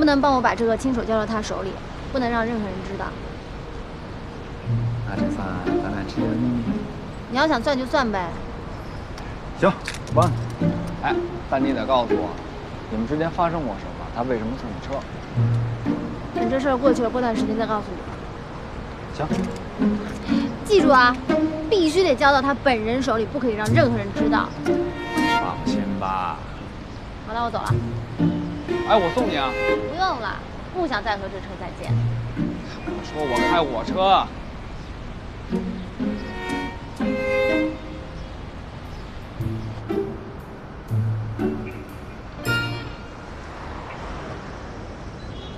不能帮我把这个亲手交到他手里，不能让任何人知道。那这饭咱俩吃。你要想算就算呗。行，我帮你。哎，但你得告诉我，你们之间发生过什么？他为什么送你车？等这事儿过去了，过段时间再告诉你。行。记住啊，必须得交到他本人手里，不可以让任何人知道。放心吧。好了，我走了。哎，我送你啊。不用了，不想再和这车再见。我说我开我车。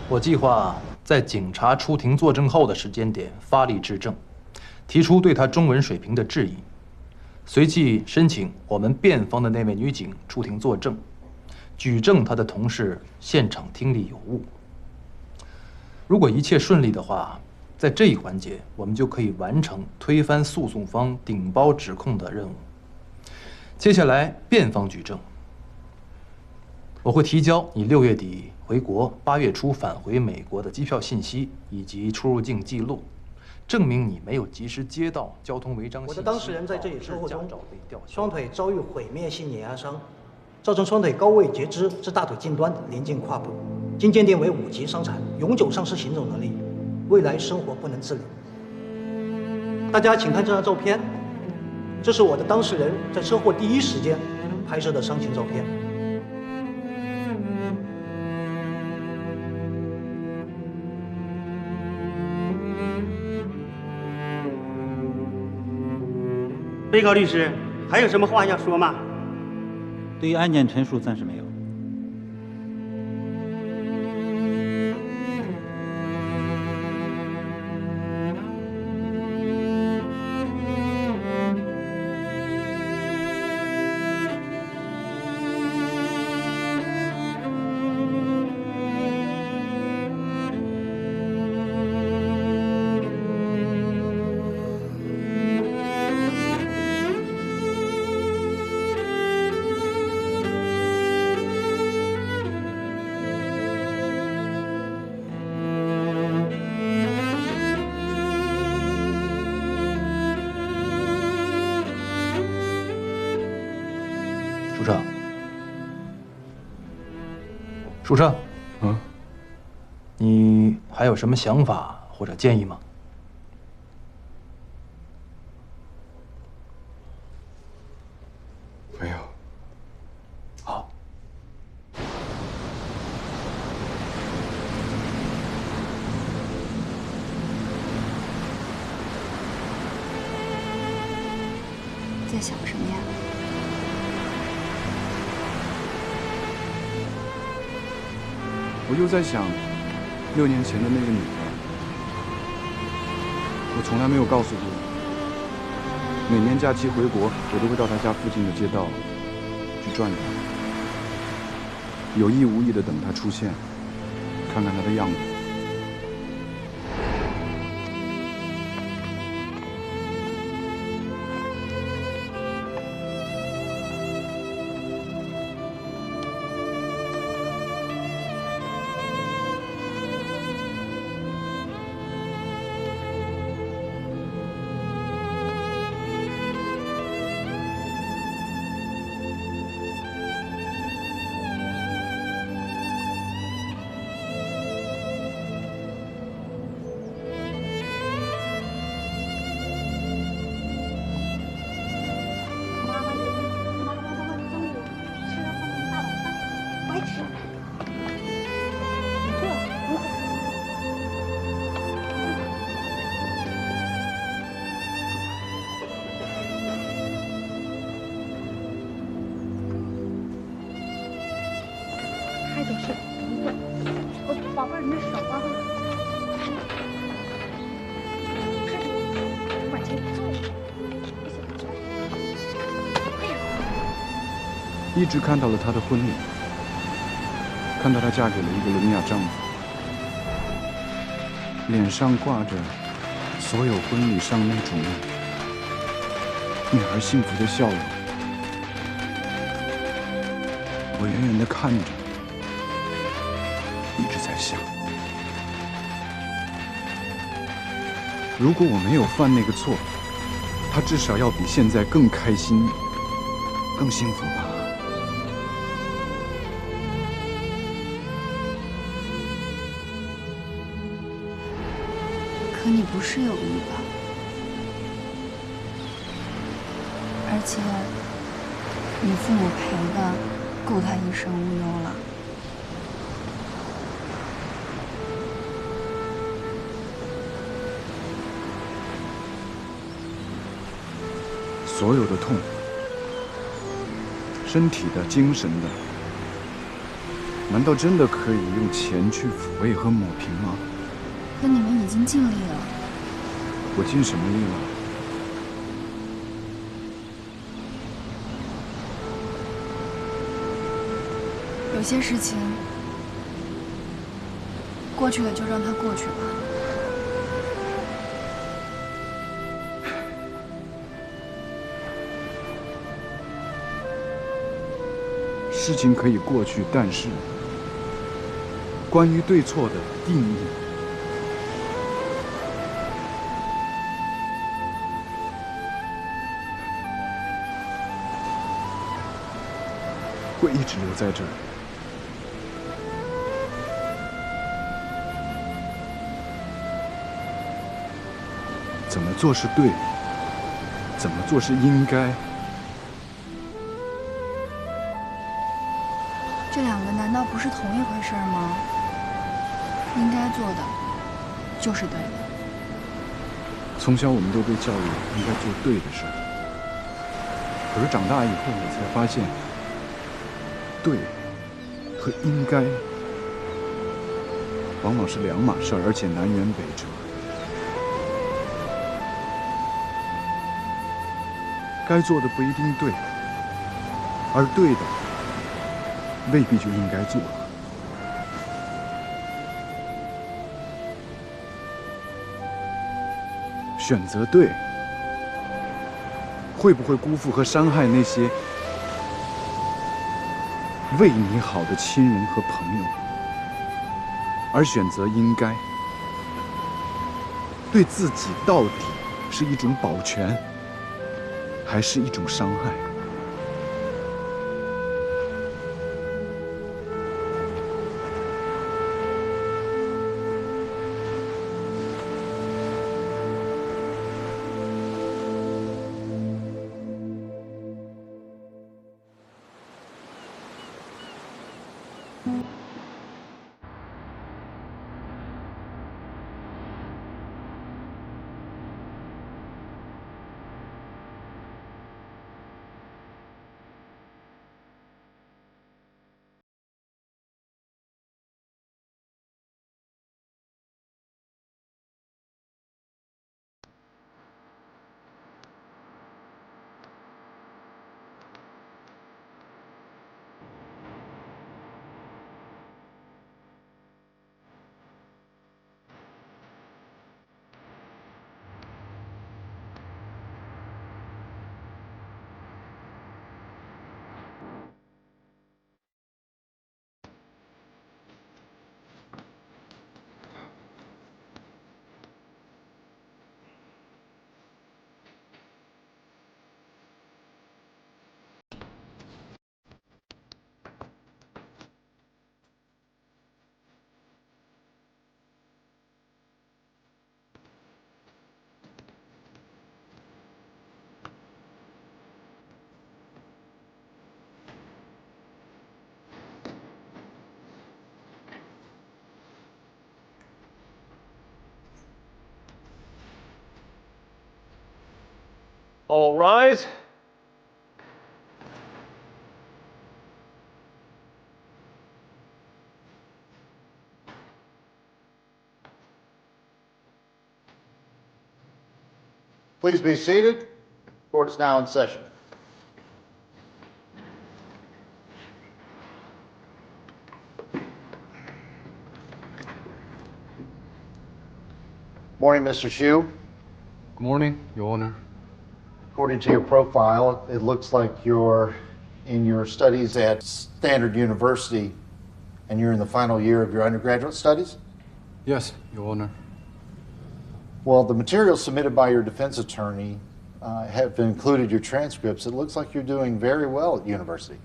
我计划在警察出庭作证后的时间点发力质证，提出对他中文水平的质疑，随即申请我们辩方的那位女警出庭作证，举证她的同事现场听力有误。如果一切顺利的话，在这一环节我们就可以完成推翻诉讼方顶包指控的任务。接下来辩方举证，我会提交你6月底回国、8月初返回美国的机票信息以及出入境记录，证明你没有及时接到交通违章信息。我的当事人在这起车祸中，双腿遭遇毁灭性碾压伤，造成双腿高位截肢至大腿近端临近胯部，经鉴定为5级伤残，永久丧失行走能力，未来生活不能自理。大家请看这张照片，这是我的当事人在车祸第一时间拍摄的伤情照片。被告律师，还有什么话要说吗？对于案件陈述，暂时没有。书生，书生，你还有什么想法或者建议吗？没有。好。在想什么呀？我又在想6年前的那个女的，我从来没有告诉过你。每年假期回国，我都会到她家附近的街道去转转，有意无意的等她出现，看看她的样子。还得是我宝贝儿，你的手啊，往前坐，一直看到了她的婚礼，看到她嫁给了一个聋哑丈夫，脸上挂着所有婚礼上那种女孩幸福的笑容。我远远地看着，一直在想，如果我没有犯那个错，他至少要比现在更开心、更幸福吧。可你不是有意吧？而且你父母赔的够他一生无忧了。所有的痛，身体的、精神的，难道真的可以用钱去抚慰和抹平吗？可你们已经尽力了。我尽什么力了？有些事情过去了就让它过去吧。事情可以过去，但是关于对错的定义，会一直留在这儿。怎么做是对，怎么做是应该。这两个难道不是同一回事吗？应该做的就是对的。从小我们都被教育应该做对的事儿，可是长大以后我才发现，对和应该往往是两码事儿，而且南辕北辙。该做的不一定对，而对的未必就应该做。选择对，会不会辜负和伤害那些为你好的亲人和朋友？而选择应该，对自己到底是一种保全，还是一种伤害？All rise. Please be seated. Court is now in session. Morning, Mr. Hsu. Good morning, Your Honor. According to your profile, it looks like you're in your studies at Standard University And you're in the final year of your undergraduate studies? Yes, Your Honor. Well, the materials submitted by your defense attorney have included your transcripts. It looks like you're doing very well at university.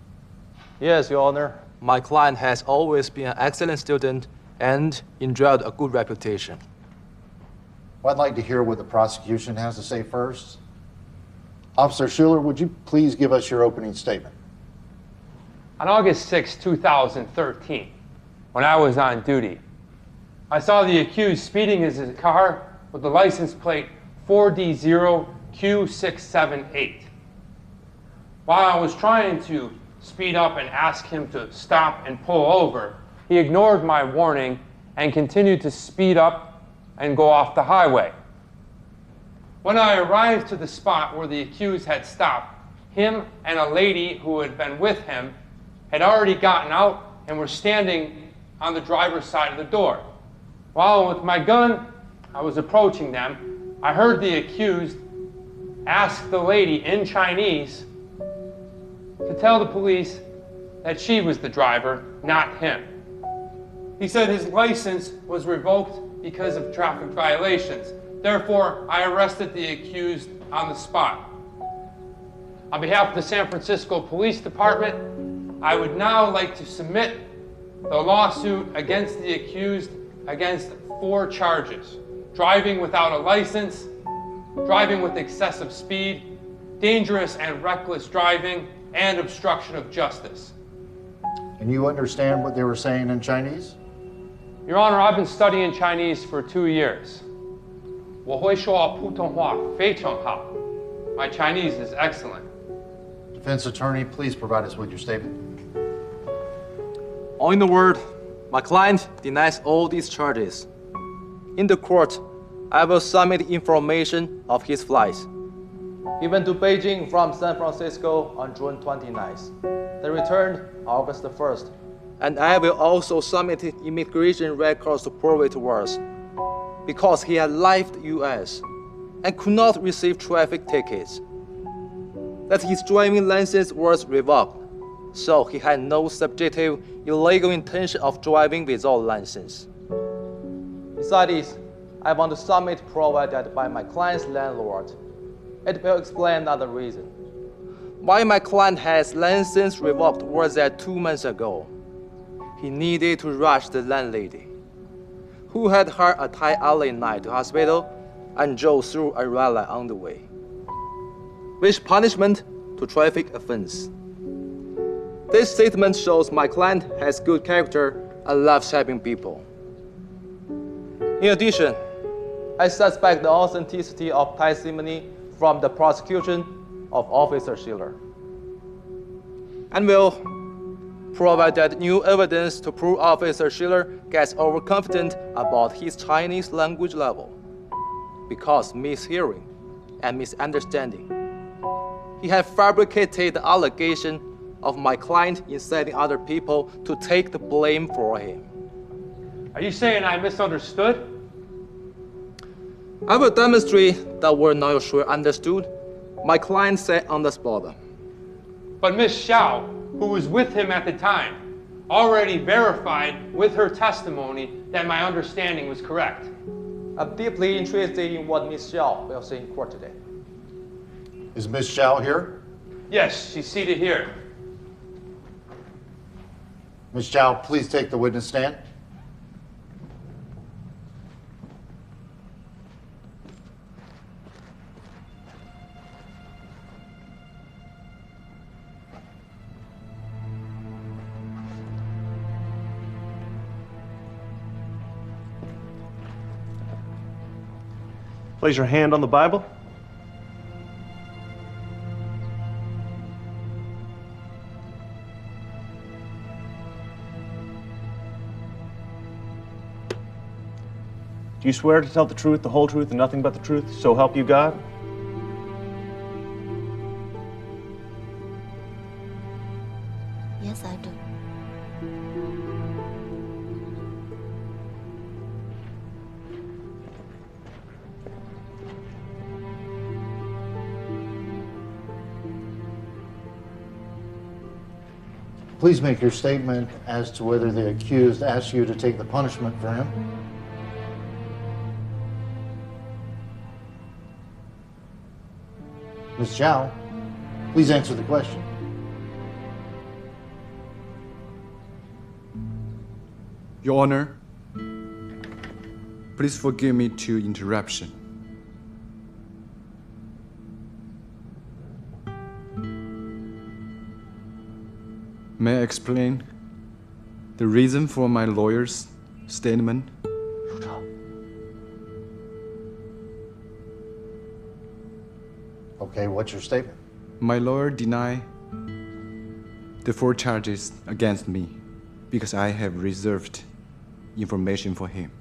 Yes, Your Honor. My client has always been an excellent student and enjoyed a good reputation. Well, I'd like to hear what the prosecution has to say first. Officer Schuler, would you please give us your opening statement? On August 6, 2013, when I was on duty, I saw the accused speeding in his car with the license plate 4D0Q678. While I was trying to speed up and ask him to stop and pull over, he ignored my warning and continued to speed up and go off the highway. When I arrived to the spot where the accused had stopped, him and a lady who had been with him had already gotten out and were standing on the driver's side of the door. While with my gun, I was approaching them, I heard the accused ask the lady in Chinese to tell the police that she was the driver, not him. He said his license was revoked because of traffic violations. Therefore, I arrested the accused on the spot. On behalf of the San Francisco Police Department, I would now like to submit the lawsuit against the accused against 4 charges: driving without a license, driving with excessive speed, dangerous and reckless driving, and obstruction of justice. And you understand what they were saying in Chinese? Your Honor, I've been studying Chinese for 2 years. 我会说普通话非常好. My Chinese is excellent. Defense attorney, please provide us with your statement. All in the word, my client denies all these charges. In the court, I will submit information of his flights. He went to Beijing from San Francisco on June 29th. They returned August 1st. And I will also submit immigration records to prove it was, because he had left the US and could not receive traffic tickets. That his driving license was revoked, so he had no subjective illegal intention of driving without license. Besides this, I want to submit provided by my client's landlord. It will explain another reason. Why my client has license revoked was that 2 months ago, he needed to rush the landlady, who had her a Thai airline night to hospital and drove through a red light on the way, which punishment to traffic offense. This statement shows my client has good character and loves helping people. In addition, I suspect the authenticity of testimony from the prosecution of Officer Schiller, and will provide that new evidence to prove Officer Schiller gets overconfident about his Chinese language level because mishearing and misunderstanding. He had fabricated the allegation of my client inciting other people to take the blame for him. Are you saying I misunderstood? I will demonstrate that we're not sure understood. My client said on the spot. But Miss Xiao, who was with him at the time, already verified with her testimony that my understanding was correct. I'm deeply interested in what Miss Xiao will say in court today. Is Miss Xiao here? Yes, she's seated here. Miss Xiao, please take the witness stand. Place your hand on the Bible. Do you swear to tell the truth, the whole truth, and nothing but the truth, so help you God? Yes, I do. Please make your statement as to whether the accused asked you to take the punishment for him. Ms. Zhao, please answer the question. Your Honor, please forgive me to interruption. May I explain the reason for my lawyer's statement? Okay, what's your statement? My lawyer denied the 4 charges against me because I have reserved information for him.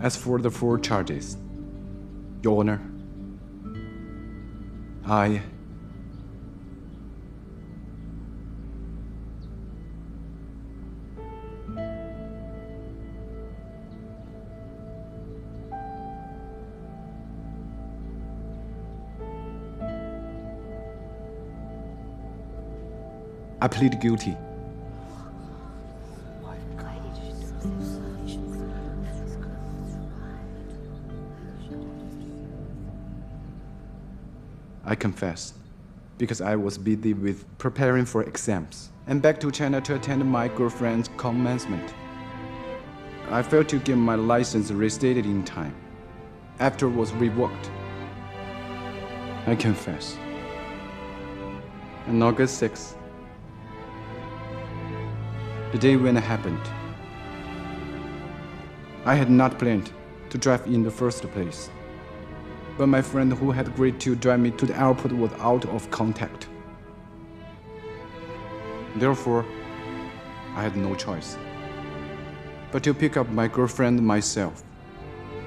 As for the 4 charges, Your Honor, I plead guilty. I confess, because I was busy with preparing for exams and back to China to attend my girlfriend's commencement. I failed to get my license restated in time. After it was revoked. I confess. On August 6th, the day when it happened, I had not planned to drive in the first place. But my friend who had agreed to drive me to the airport was out of contact. Therefore, I had no choice but to pick up my girlfriend myself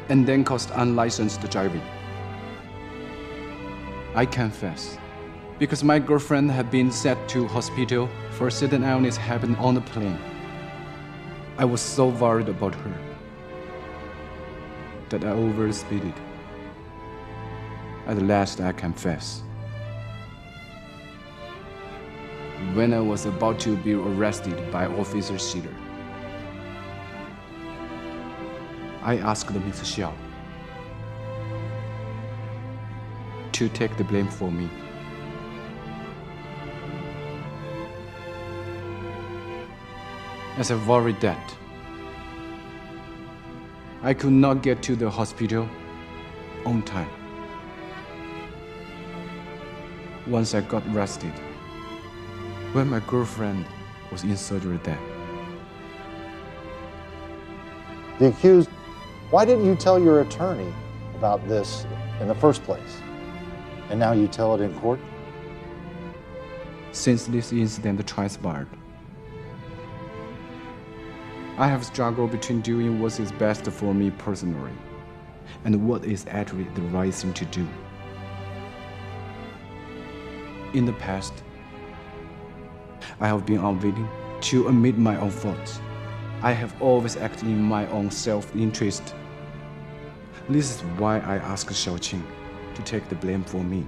and then cost unlicensed driving. I confess, because my girlfriend had been sent to hospital for a sudden illness happened on the plane. I was so worried about her that I overspeeded. At last, I confess. When I was about to be arrested by Officer Schiller, I asked Ms. Xiao to take the blame for me. As I worried that I could not get to the hospital on time. Once I got arrested, when my girlfriend was in surgery then. The accused, why didn't you tell your attorney about this in the first place? And now you tell it in court? Since this incident transpired, I have struggled between doing what is best for me personally and what is actually the right thing to do. In the past, I have been unwilling to admit my own faults. I have always acted in my own self-interest. This is why I asked Xiaoqing to take the blame for me.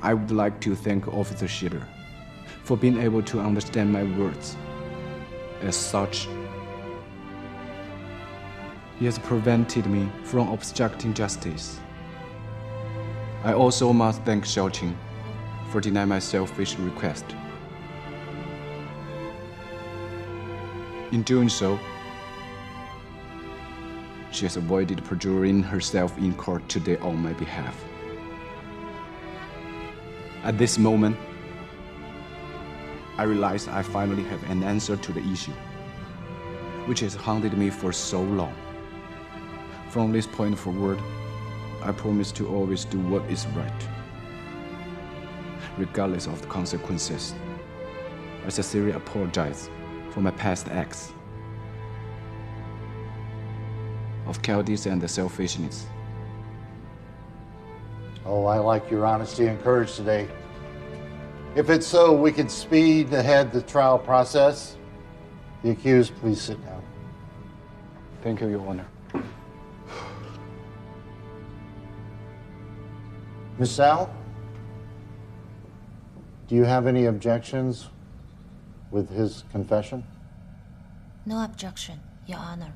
I would like to thank Officer Schiller for being able to understand my words. As such, he has prevented me from obstructing justice. I also must thank Xiaoqing for denying my selfish request. In doing so, she has avoided perjuring herself in court today on my behalf. At this moment, I realize I finally have an answer to the issue, which has haunted me for so long. From this point forward, I promise to always do what is right, regardless of the consequences. I sincerely apologize for my past acts of cowardice and selfishness. Oh, I like your honesty and courage today. If it's so, we can speed ahead the trial process. The accused, please sit down. Thank you, Your Honor. Miss Sal, do you have any objections with his confession? No objection, Your Honor.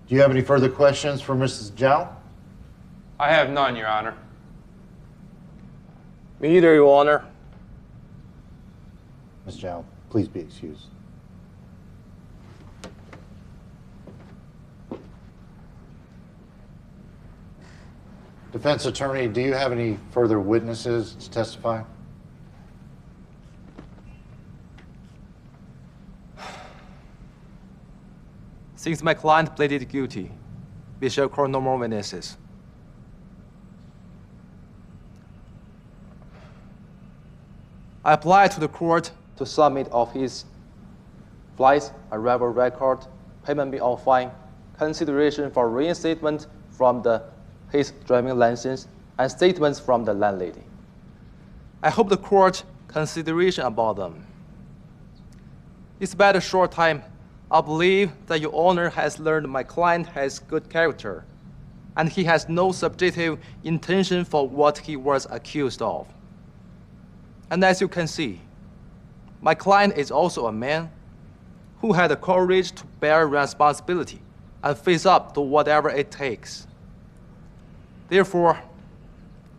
Do you have any further questions for Mrs. Zhao? I have none, Your Honor. Me either, Your Honor. Ms. Zhao, please be excused. Defense attorney, do you have any further witnesses to testify? Since my client pleaded guilty, we shall call no more witnesses. I apply to the court to submit of his flights, arrival record, payment of fine, consideration for reinstatement from his driving license, and statements from the landlady. I hope the court consideration about them. Despite a short time, I believe that Your Honor has learned my client has good character, and he has no subjective intention for what he was accused of. And as you can see, my client is also a man who had the courage to bear responsibility and face up to whatever it takes. Therefore,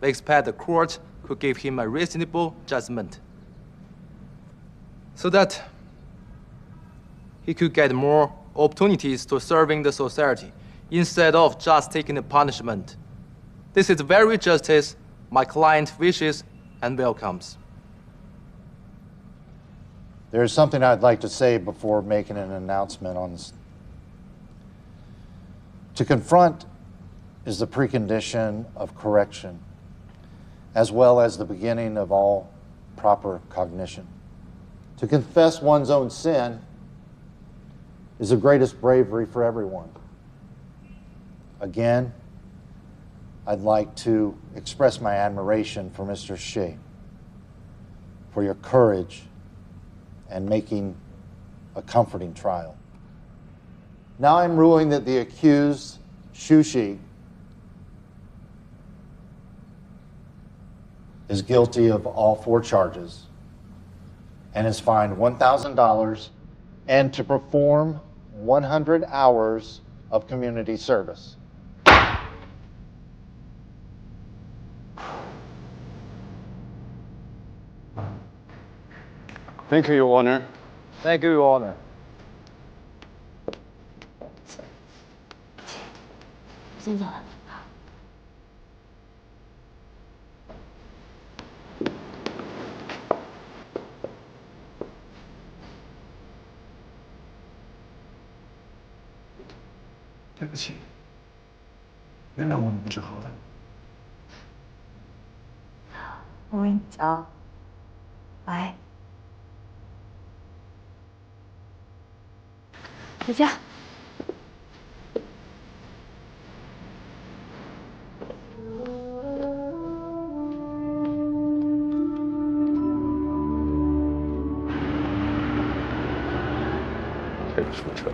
we expect the court could give him a reasonable judgment so that he could get more opportunities to serving the society instead of just taking the punishment. This is very justice my client wishes and welcomes. There is something I'd like to say before making an announcement on this. To confront is the precondition of correction, as well as the beginning of all proper cognition. To confess one's own sin is the greatest bravery for everyone. Again, I'd like to express my admiration for Mr. Shi, for your courage and making a comforting trial. Now I'm ruling that the accused, Xu Shi, is guilty of all 4 charges and is fined $1,000 and to perform 100 hours of community service. Thank you, Your Honor. Thank you, Your Honor. 先走了。对不起，原谅我们之后了。我跟你讲，来，回家。这个书彻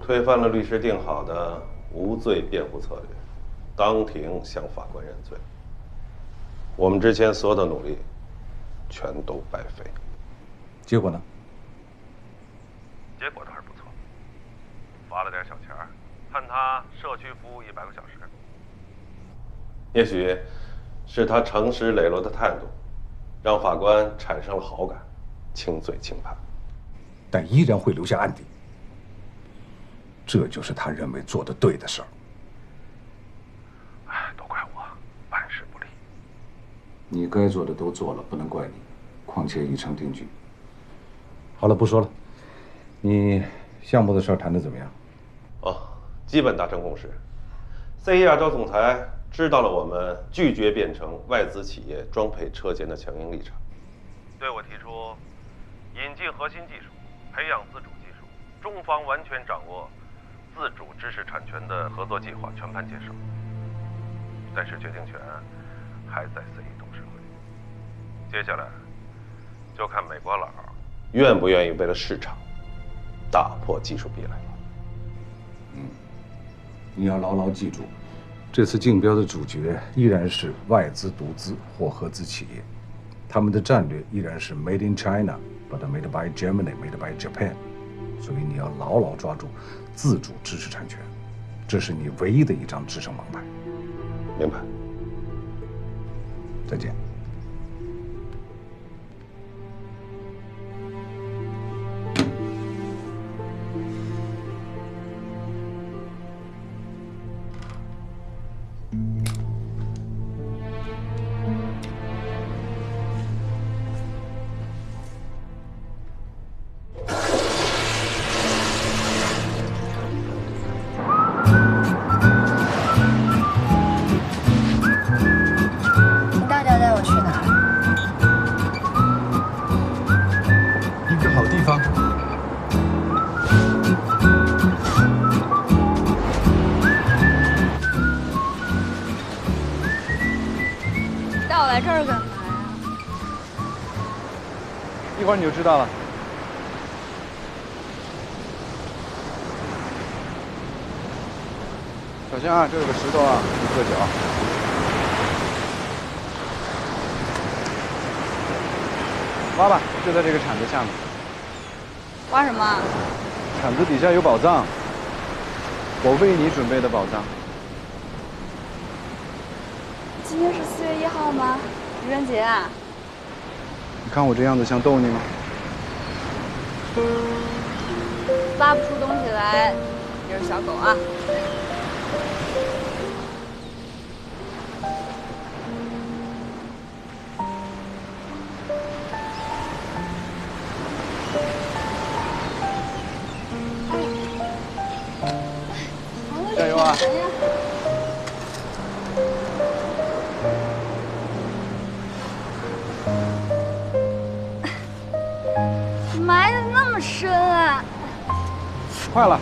推翻了律师定好的无罪辩护策略，当庭向法官认罪。我们之前所有的努力，全都白费。结果呢？结果倒是不错，罚了点小钱儿，判他社区服务100个小时。也许是他诚实磊落的态度，让法官产生了好感，轻罪轻判。但依然会留下案底。这就是他认为做的对的事儿。哎，都怪我办事不力。你该做的都做了，不能怪你。况且已成定局。好了，不说了。你项目的事儿谈得怎么样？哦，基本达成共识。CA 亚洲总裁知道了我们拒绝变成外资企业装配车间的强硬立场，对我提出引进核心技术。培养自主技术，中方完全掌握自主知识产权的合作计划，全盘接受。但是决定权还在CE董事会。接下来就看美国佬愿不愿意为了市场打破技术壁垒了。你要牢牢记住，这次竞标的主角依然是外资独资或合资企业，他们的战略依然是 Made in China， but made by Germany, made by Japan。所以你要牢牢抓住自主知识产权，这是你唯一的一张制胜王牌。明白。再见。一会儿你就知道了。小心啊，这有个石头啊，你硌脚。挖吧，就在这个铲子下面。挖什么？铲子底下有宝藏，我为你准备的宝藏。今天是4月1号吗？愚人节啊？你看我这样子像逗你吗？挖不出东西来，也是小狗啊。加油啊！埋的那么深啊！快了。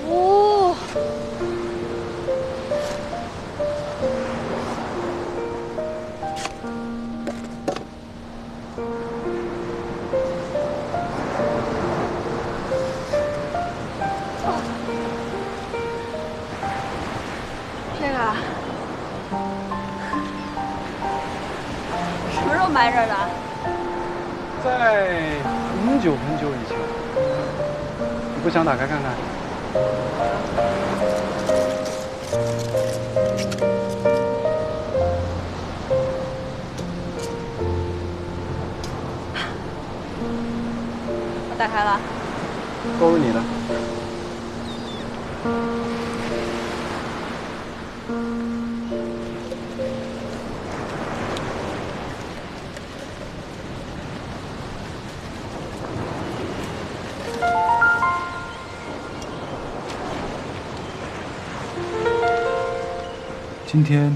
哦。这个什么时候埋这儿的？在很久很久以前，你不想打开看看？我打开了。都是你的。今天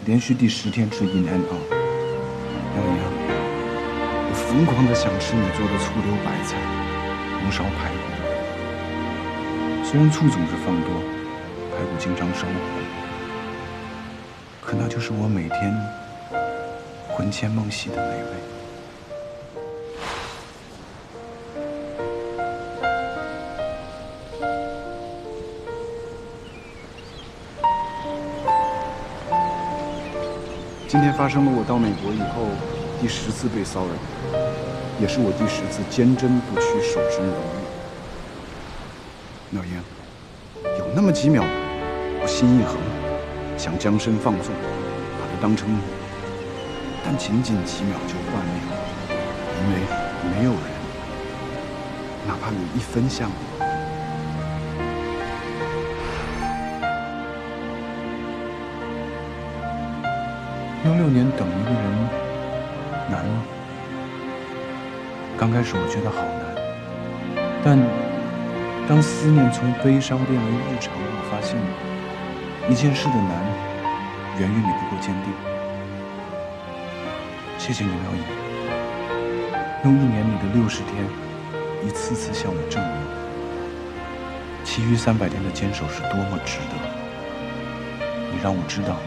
连续第10天吃 In and Out， 杨洋，我疯狂的想吃你做的醋溜白菜、红烧排骨。虽然醋总是放多，排骨经常烧糊，可那就是我每天魂牵梦系的美味。今天发生了我到美国以后第10次被骚扰，也是我第10次坚贞不屈、守身如玉。老鹰，有那么几秒，我心一横，想将身放纵，把它当成你，但仅仅几秒就幻灭了，因为没有人，哪怕有1分像我。用6年等一个人难吗？刚开始我觉得好难，但当思念从悲伤变为日常，我发现一件事的难源于你不够坚定。谢谢你，廖颖，用1年里的60天，一次次向我证明，其余300天的坚守是多么值得。你让我知道。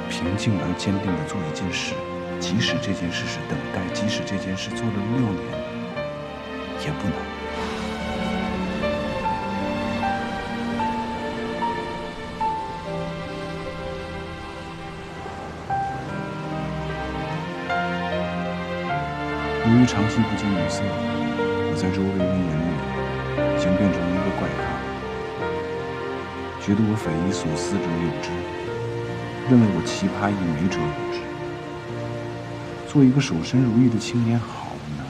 平静而坚定地做一件事，即使这件事是等待，即使这件事做了6年，也不难。由于长期不近女色，我在周围人眼里已经变成了一个怪咖，觉得我匪夷所思者有之，认为我奇葩异美者有之。做一个守身如玉的青年好难。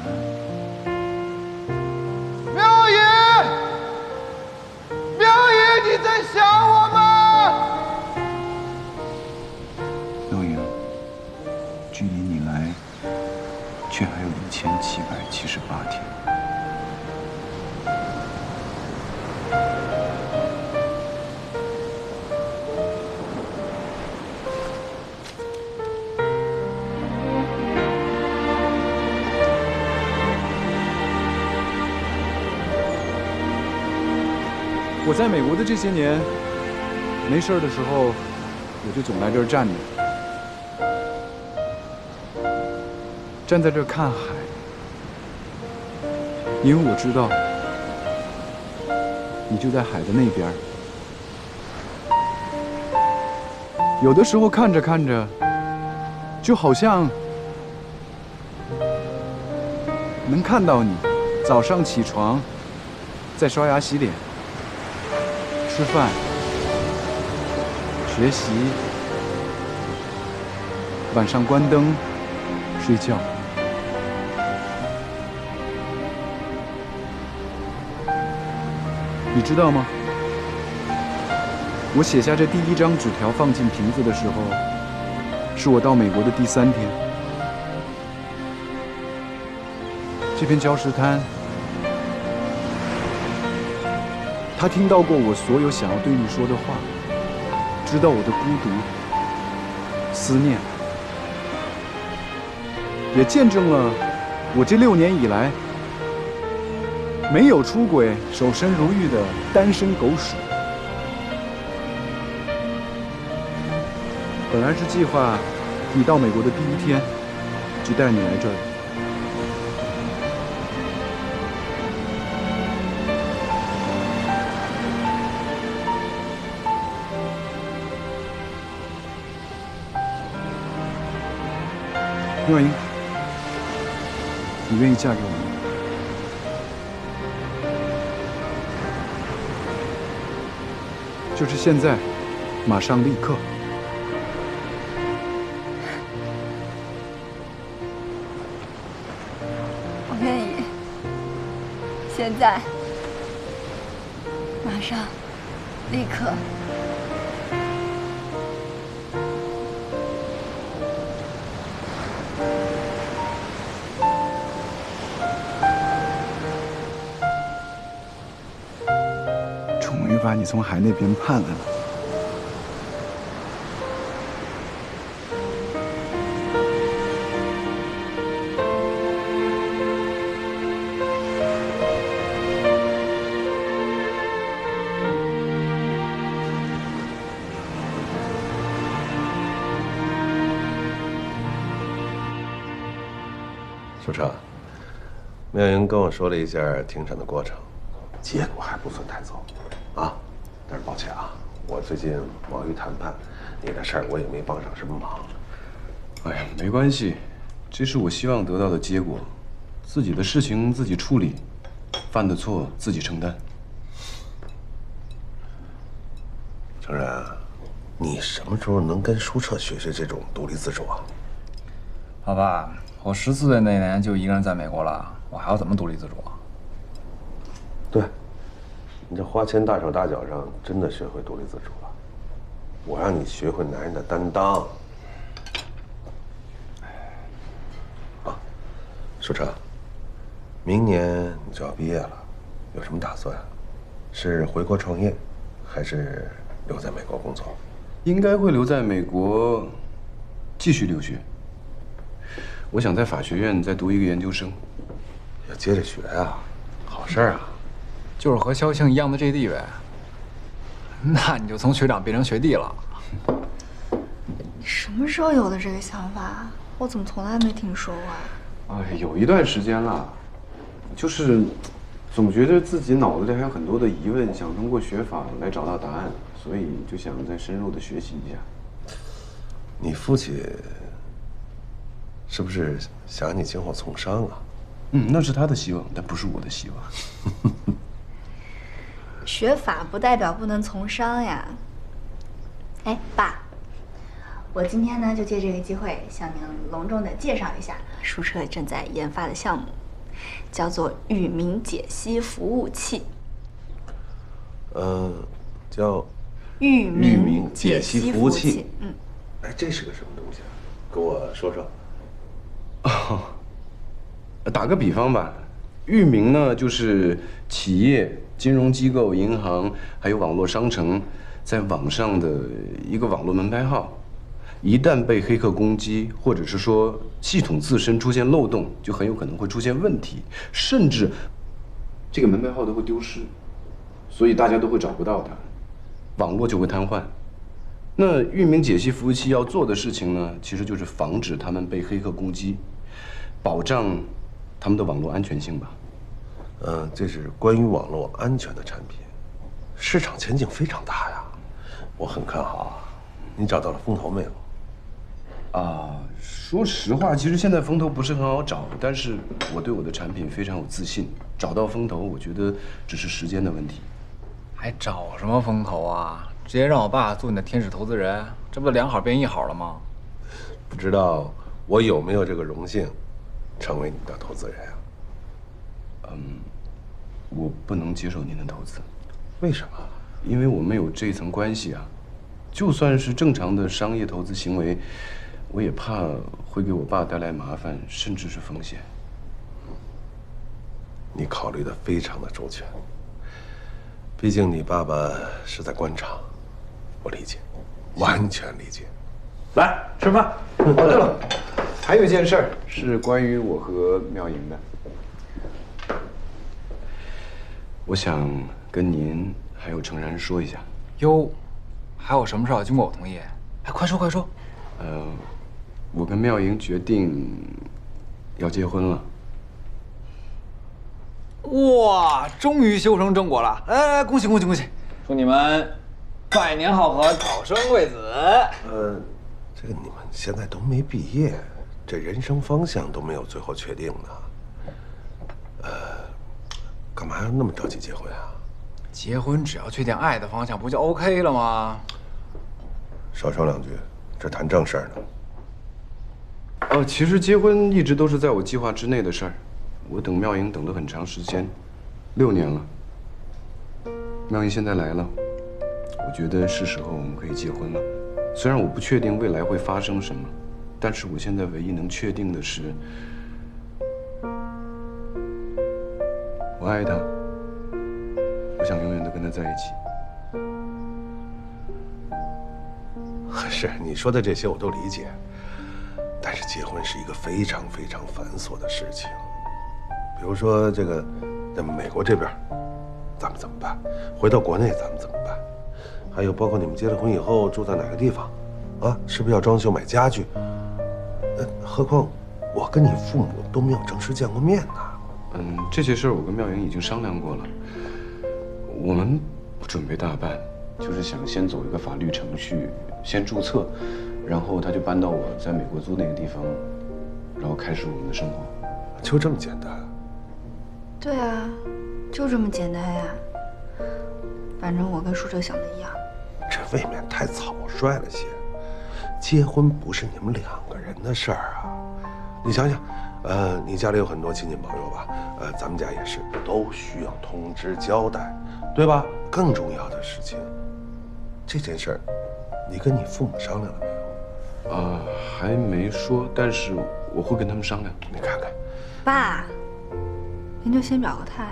苗爷，苗爷，你在想我吗？苗莹，距离你来却还有1778天。我在美国的这些年，没事的时候，我就总来这儿站着，站在这儿看海，因为我知道，你就在海的那边。有的时候看着看着，就好像能看到你早上起床，在刷牙洗脸。吃饭、学习，晚上关灯、睡觉。你知道吗？我写下这第一张纸条放进瓶子的时候，是我到美国的第3天。这片礁石滩。他听到过我所有想要对你说的话，知道我的孤独、思念，也见证了我这6年以来没有出轨、守身如玉的单身狗屎。本来是计划你到美国的第1天就带你来这儿。妙英，你愿意嫁给我吗？就是现在，马上，立刻。我愿意。现在，马上，立刻。把你从海那边盼来了。署长，妙英跟我说了一下庭审的过程，结果还不算太糟。啊，但是抱歉啊，我最近忙于谈判，你的事儿我也没帮上什么忙。哎呀，没关系，这是我希望得到的结果。自己的事情自己处理，犯的错自己承担。程然，你什么时候能跟舒澈学学这种独立自主啊？好吧，我14岁那年就一个人在美国了，我还要怎么独立自主啊？对。你这花钱大手大脚上，真的学会独立自主了。我让你学会男人的担当。啊，舒澈，明年你就要毕业了，有什么打算？是回国创业，还是留在美国工作？应该会留在美国，继续留学。我想在法学院再读一个研究生。要接着学啊，好事啊。就是和肖庆一样的 JD 呗，那你就从学长变成学弟了。你什么时候有的这个想法？我怎么从来没听说过啊？哎，有一段时间了，就是总觉得自己脑子里还有很多的疑问，想通过学法来找到答案，所以就想再深入的学习一下。你父亲是不是想让你今后从商啊？那是他的希望，但不是我的希望。学法不代表不能从商呀。哎，爸，我今天呢就借这个机会向您隆重的介绍一下书社正在研发的项目，叫做域名解析服务器。叫域名解析服务器。哎，这是个什么东西啊？给我说说。打个比方吧，域名呢就是企业、金融机构、银行还有网络商城在网上的一个网络门牌号，一旦被黑客攻击，或者是说系统自身出现漏洞，就很有可能会出现问题，甚至这个门牌号都会丢失，所以大家都会找不到它，网络就会瘫痪。那域名解析服务器要做的事情呢，其实就是防止他们被黑客攻击，保障他们的网络安全性吧。这是关于网络安全的产品，市场前景非常大呀，我很看好啊。你找到了风投没有？说实话，其实现在风投不是很好找，但是我对我的产品非常有自信，找到风投，我觉得只是时间的问题。还找什么风投啊？直接让我爸做你的天使投资人，这不2好变1好了吗？不知道我有没有这个荣幸，成为你的投资人啊？我不能接受您的投资。为什么？因为我们有这层关系啊。就算是正常的商业投资行为，我也怕会给我爸带来麻烦，甚至是风险。你考虑的非常的周全。毕竟你爸爸是在官场，我理解，完全理解。来吃饭。对了，还有一件事儿是关于我和妙莹的，我想跟您还有程然说一下。哟，还有什么事要经过我同意？哎，快说快说。我跟妙莹决定要结婚了。哇，终于修成正果了！哎，恭喜恭喜恭喜！祝你们百年好合，早生贵子。这个你们现在都没毕业，这人生方向都没有最后确定呢。干嘛要那么着急结婚啊？结婚只要确定爱的方向，不就 OK 了吗？少说2句，这谈正事儿呢。其实结婚一直都是在我计划之内的事儿。我等妙莹等了很长时间，6年了。妙莹现在来了，我觉得是时候我们可以结婚了。虽然我不确定未来会发生什么，但是我现在唯一能确定的是，我爱她，我想永远的跟她在一起。是你说的这些我都理解，但是结婚是一个非常非常繁琐的事情。比如说这个，在美国这边，咱们怎么办？回到国内咱们怎么办？还有包括你们结了婚以后住在哪个地方，啊，是不是要装修买家具？何况我跟你父母都没有正式见过面呢。这些事儿我跟妙莹已经商量过了，我们不准备大办，就是想先走一个法律程序，先注册，然后他就搬到我在美国租那个地方，然后开始我们的生活。就这么简单？对啊，就这么简单呀。反正我跟舒哲想的一样。这未免太草率了些。结婚不是你们2个人的事儿啊。你想想，你家里有很多亲戚朋友吧？咱们家也是，都需要通知交代，对吧？更重要的事情，这件事儿，你跟你父母商量了没有？还没说，但是我会跟他们商量。你看看，爸，您就先表个态，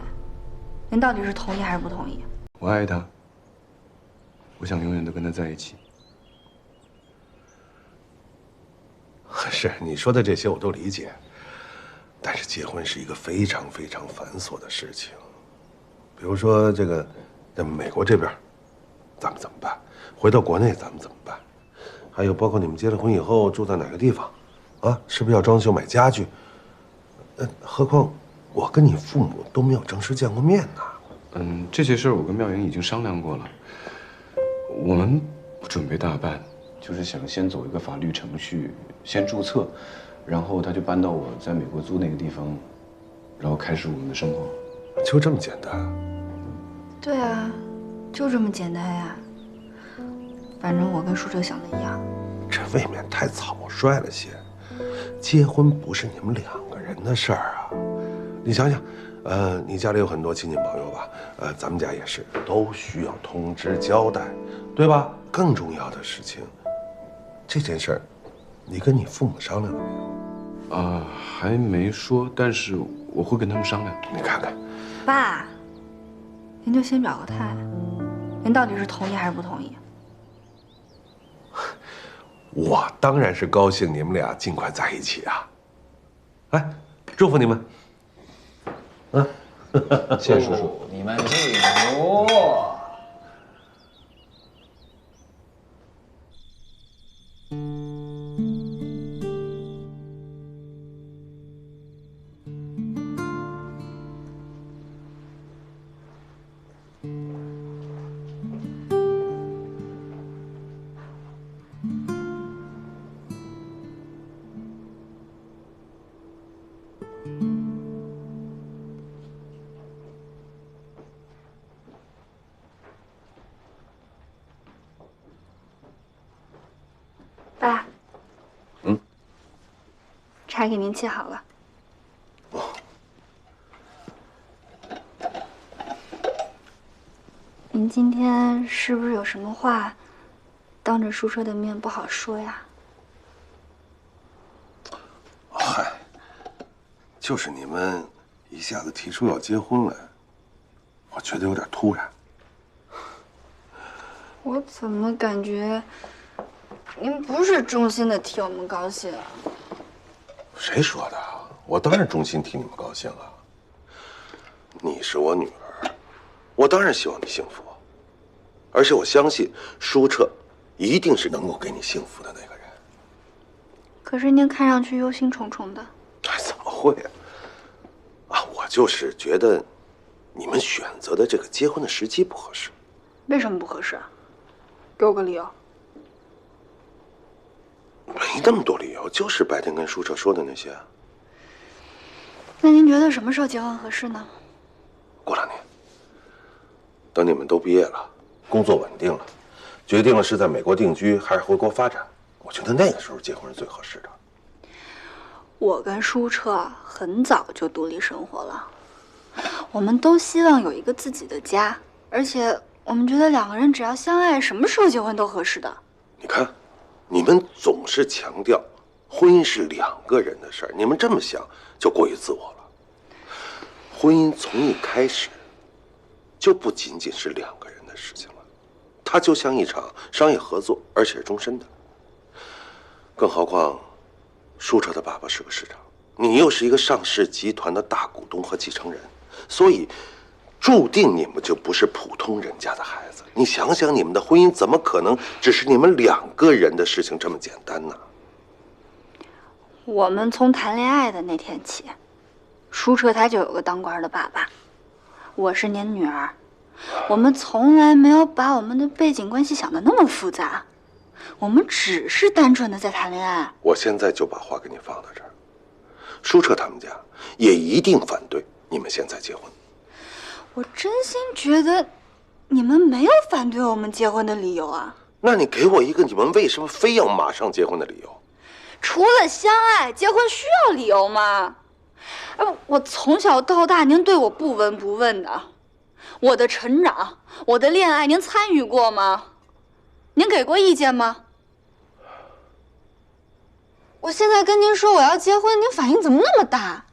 您到底是同意还是不同意？我爱他，我想永远的跟他在一起。是你说的这些我都理解，但是结婚是一个非常非常繁琐的事情。比如说这个，在美国这边，咱们怎么办？回到国内咱们怎么办？还有包括你们结了婚以后住在哪个地方，啊，是不是要装修买家具？何况我跟你父母都没有正式见过面呢。这些事儿我跟妙莹已经商量过了，我们不准备大办，就是想先走一个法律程序，先注册，然后他就搬到我在美国租那个地方，然后开始我们的生活。就这么简单？对啊，就这么简单呀。反正我跟舒澈想的一样。这未免太草率了些。结婚不是你们2个人的事儿啊！你想想，你家里有很多亲戚朋友吧？咱们家也是，都需要通知交代，对吧？更重要的事情，这件事儿，你跟你父母商量了没有？还没说，但是我会跟他们商量。你看看，爸，您就先表个态，您到底是同意还是不同意？我当然是高兴你们俩尽快在一起啊！来，祝福你们。谢谢叔叔，你们幸福。爸，茶给您沏好了。您今天是不是有什么话，当着舒澈的面不好说呀？嗨，就是你们一下子提出要结婚来，我觉得有点突然。我怎么感觉您不是衷心的替我们高兴啊？谁说的？我当然衷心替你们高兴了。你是我女儿，我当然希望你幸福，而且我相信舒澈一定是能够给你幸福的那个人。可是您看上去忧心忡忡的。哎，怎么会啊？我就是觉得你们选择的这个结婚的时机不合适。为什么不合适啊？给我个理由。没那么多理由，就是白天跟舒澈说的那些啊。那您觉得什么时候结婚合适呢？过2年，等你们都毕业了，工作稳定了，决定了是在美国定居还是回国发展，我觉得那个时候结婚是最合适的。我跟舒澈很早就独立生活了，我们都希望有一个自己的家，而且我们觉得2个人只要相爱，什么时候结婚都合适的。你看，你们总是强调婚姻是2个人的事儿，你们这么想就过于自我了。婚姻从一开始就不仅仅是2个人的事情了，它就像一场商业合作，而且是终身的。更何况，舒澈的爸爸是个市长，你又是一个上市集团的大股东和继承人，所以注定你们就不是普通人家的孩子。你想想，你们的婚姻怎么可能只是你们2个人的事情这么简单呢？我们从谈恋爱的那天起，舒澈他就有个当官的爸爸，我是您女儿，我们从来没有把我们的背景关系想得那么复杂，我们只是单纯的在谈恋爱。我现在就把话给你放到这儿，舒澈他们家也一定反对你们现在结婚。我真心觉得你们没有反对我们结婚的理由啊。那你给我一个你们为什么非要马上结婚的理由？除了相爱，结婚需要理由吗？我从小到大您对我不闻不问的，我的成长，我的恋爱您参与过吗？您给过意见吗？我现在跟您说我要结婚，您反应怎么那么大？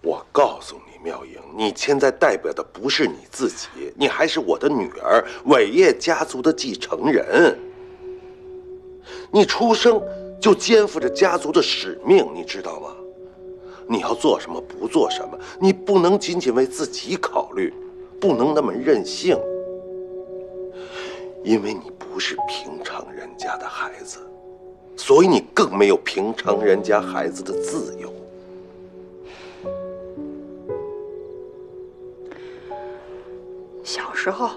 我告诉你，妙莹，你现在代表的不是你自己，你还是我的女儿，伟业家族的继承人。你出生就肩负着家族的使命，你知道吗？你要做什么，不做什么，你不能仅仅为自己考虑，不能那么任性，因为你不是平常人家的孩子，所以你更没有平常人家孩子的自由。小时候，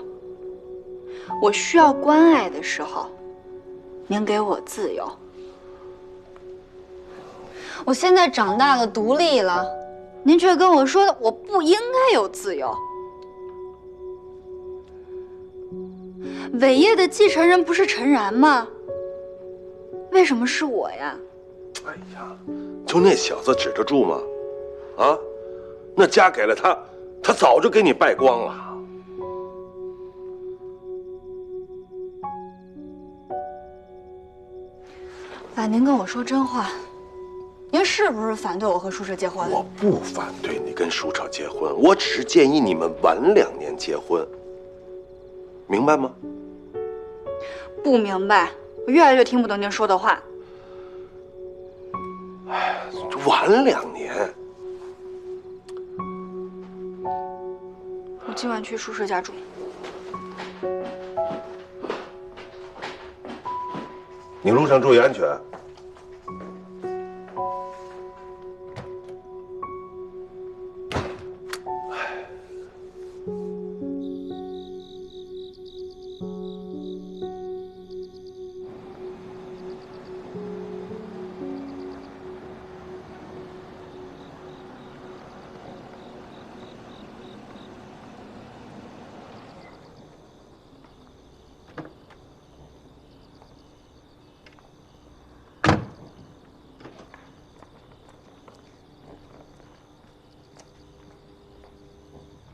我需要关爱的时候，您给我自由。我现在长大了，独立了，您却跟我说我不应该有自由。伟业的继承人不是陈然吗？为什么是我呀？哎呀，就那小子指得住吗？啊，那嫁给了他，他早就给你败光了。爸，您跟我说真话，您是不是反对我和舒澈结婚？我不反对你跟舒澈结婚，我只是建议你们晚2年结婚，明白吗？不明白，我越来越听不懂您说的话。哎，晚2年。我今晚去舒澈家住。你路上注意安全。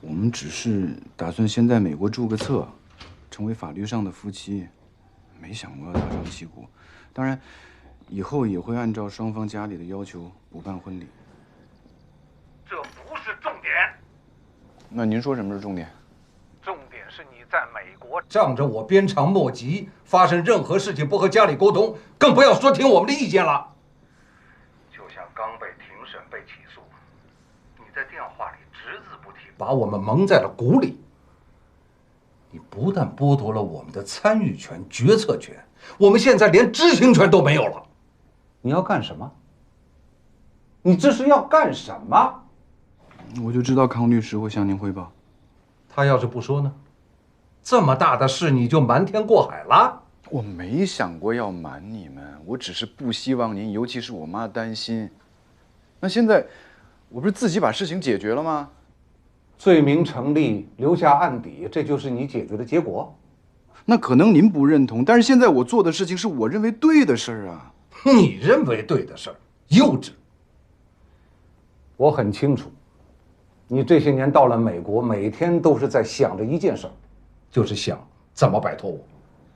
我们只是打算先在美国注个册，成为法律上的夫妻，没想过要大张旗鼓。当然，以后也会按照双方家里的要求补办婚礼。这不是重点，那您说什么是重点？重点是你在美国仗着我鞭长莫及，发生任何事情不和家里沟通，更不要说听我们的意见了。就像刚被庭审被起诉，你在电话里只字不提，把我们蒙在了鼓里。你不但剥夺了我们的参与权、决策权，我们现在连知情权都没有了。你要干什么？你这是要干什么？我就知道康律师会向您汇报。他要是不说呢？这么大的事你就瞒天过海了？我没想过要瞒你们，我只是不希望您，尤其是我妈担心。那现在，我不是自己把事情解决了吗？罪名成立，留下案底，这就是你解决的结果。那可能您不认同，但是现在我做的事情是我认为对的事儿啊。你认为对的事儿，幼稚。我很清楚，你这些年到了美国，每天都是在想着一件事儿，就是想怎么摆脱我。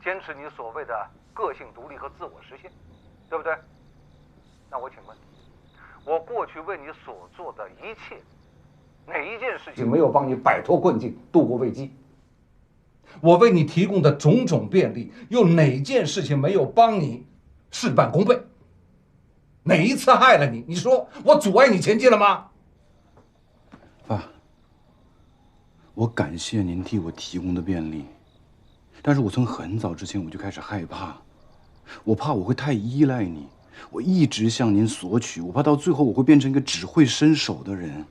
坚持你所谓的个性独立和自我实现，对不对？那我请问，我过去为你所做的一切，哪一件事情没有帮你摆脱困境、度过危机？我为你提供的种种便利，又哪件事情没有帮你事半功倍？哪一次害了你？你说我阻碍你前进了吗？爸，我感谢您替我提供的便利，但是我从很早之前我就开始害怕，我怕我会太依赖你，我一直向您索取，我怕到最后我会变成一个只会伸手的人。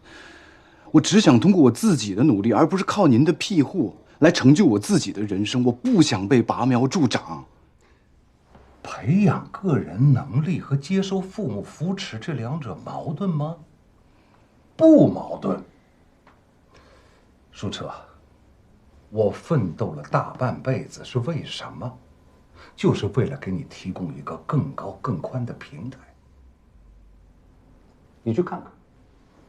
我只想通过我自己的努力，而不是靠您的庇护来成就我自己的人生。我不想被拔苗助长。培养个人能力和接受父母扶持，这两者矛盾吗？不矛盾。舒澈，我奋斗了大半辈子是为什么？就是为了给你提供一个更高更宽的平台。你去看看，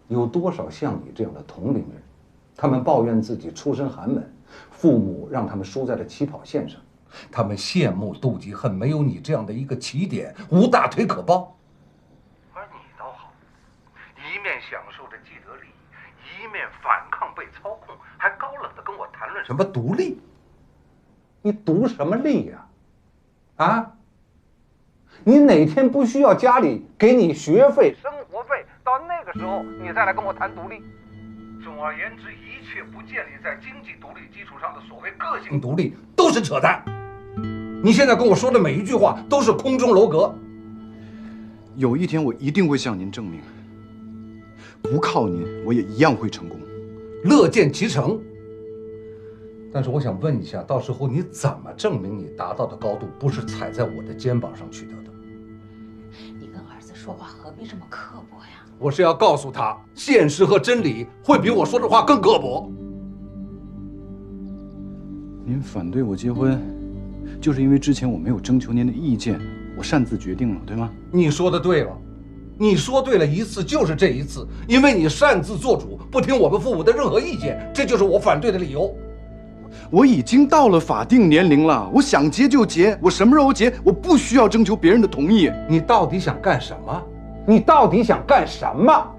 有多少像你这样的同龄人，他们抱怨自己出身寒门，父母让他们输在了起跑线上，他们羡慕妒忌恨没有你这样的一个起点，无大腿可抱。而你倒好，一面享受着既得利益，一面反抗被操控，还高冷地跟我谈论什么独立？你独什么立呀？啊？你哪天不需要家里给你学费、生活费，到那个时候你再来跟我谈独立。总而言之，一切不建立在经济独立基础上的所谓个性独立都是扯淡。你现在跟我说的每一句话都是空中楼阁。有一天我一定会向您证明，不靠您我也一样会成功，乐见其成。但是我想问一下，到时候你怎么证明你达到的高度不是踩在我的肩膀上取得的？你跟儿子说。说话何必这么刻薄呀？我是要告诉他，现实和真理会比我说的话更刻薄。您反对我结婚，就是因为之前我没有征求您的意见，我擅自决定了，对吗？你说的对了，你说对了一次就是这一次，因为你擅自做主，不听我们父母的任何意见，这就是我反对的理由。我已经到了法定年龄了，我想结就结，我什么时候结，我不需要征求别人的同意。你到底想干什么？你到底想干什么？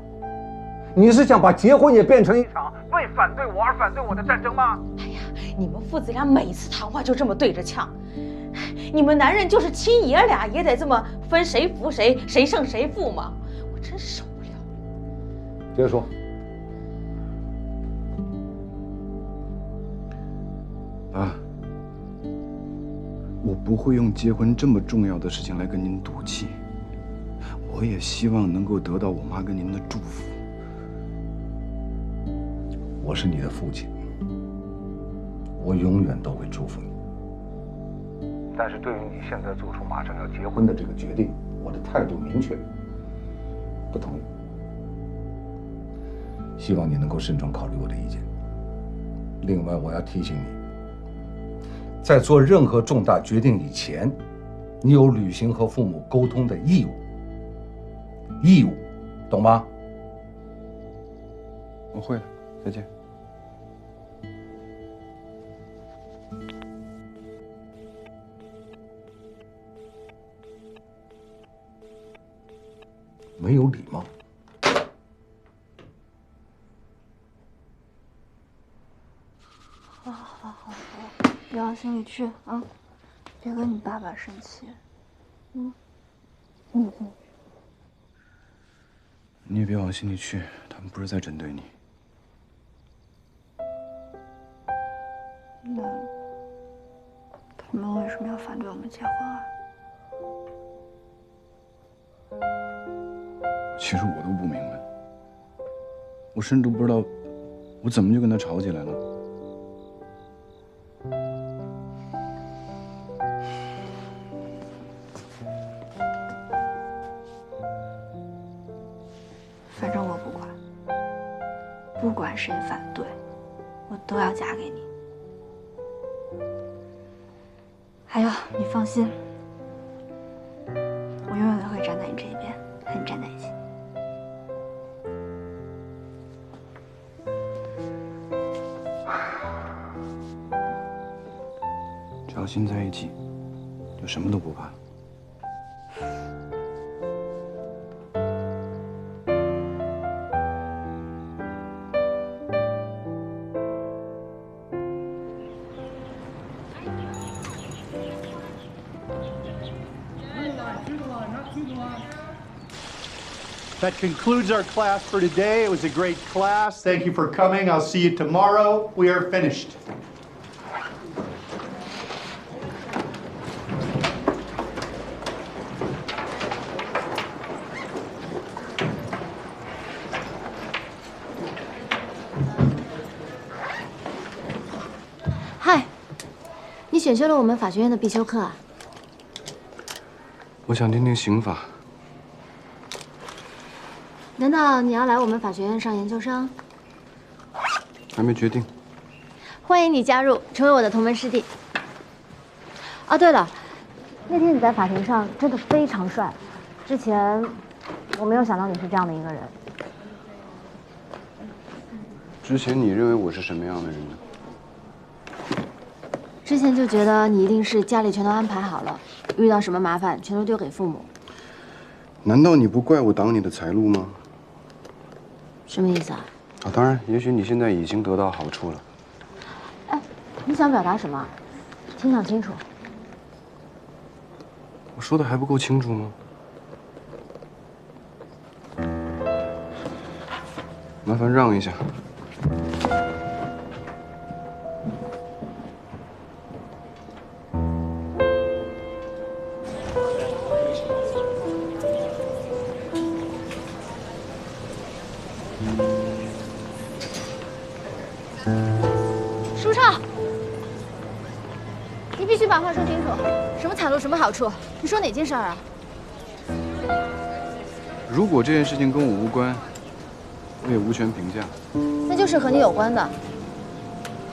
你是想把结婚也变成一场为反对我而反对我的战争吗？哎呀，你们父子俩每次谈话就这么对着呛，你们男人就是亲爷俩也得这么分谁服谁，谁胜谁负吗？我真受不了。接着说。爸，我不会用结婚这么重要的事情来跟您赌气，我也希望能够得到我妈跟您的祝福。我是你的父亲，我永远都会祝福你。但是对于你现在做出马上要结婚的这个决定，我的态度明确，不同意。希望你能够慎重考虑我的意见。另外，我要提醒你，在做任何重大决定以前，你有履行和父母沟通的义务。义务，懂吗？我会了，再见。没有礼貌。好，别往心里去啊，别跟你爸爸生气。你也别往心里去，他们不是在针对你。那他们为什么要反对我们结婚啊？其实我都不明白，我甚至不知道我怎么就跟他吵起来了。反正我不管，不管谁反对，我都要嫁给你。还有，你放心，我永远都会站在你这一边，和你站在一起。只要心在一起，就什么都不怕。That concludes our class for today. It was a great class. Thank you for coming. I'll see you tomorrow. We are finished. Hi， 你选修了我们法学院的必修课啊？我想听听刑法。难道你要来我们法学院上研究生？还没决定。欢迎你加入，成为我的同门师弟。哦，对了，那天你在法庭上真的非常帅，之前我没有想到你是这样的一个人。之前你认为我是什么样的人呢？之前就觉得你一定是家里全都安排好了，遇到什么麻烦全都丢给父母。难道你不怪我挡你的财路吗？什么意思啊？当然，也许你现在已经得到好处了。哎，你想表达什么？听讲清楚。我说的还不够清楚吗？麻烦让一下。舒畅，你必须把话说清楚。什么财路，什么好处？你说哪件事儿啊？如果这件事情跟我无关，我也无权评价。那就是和你有关的。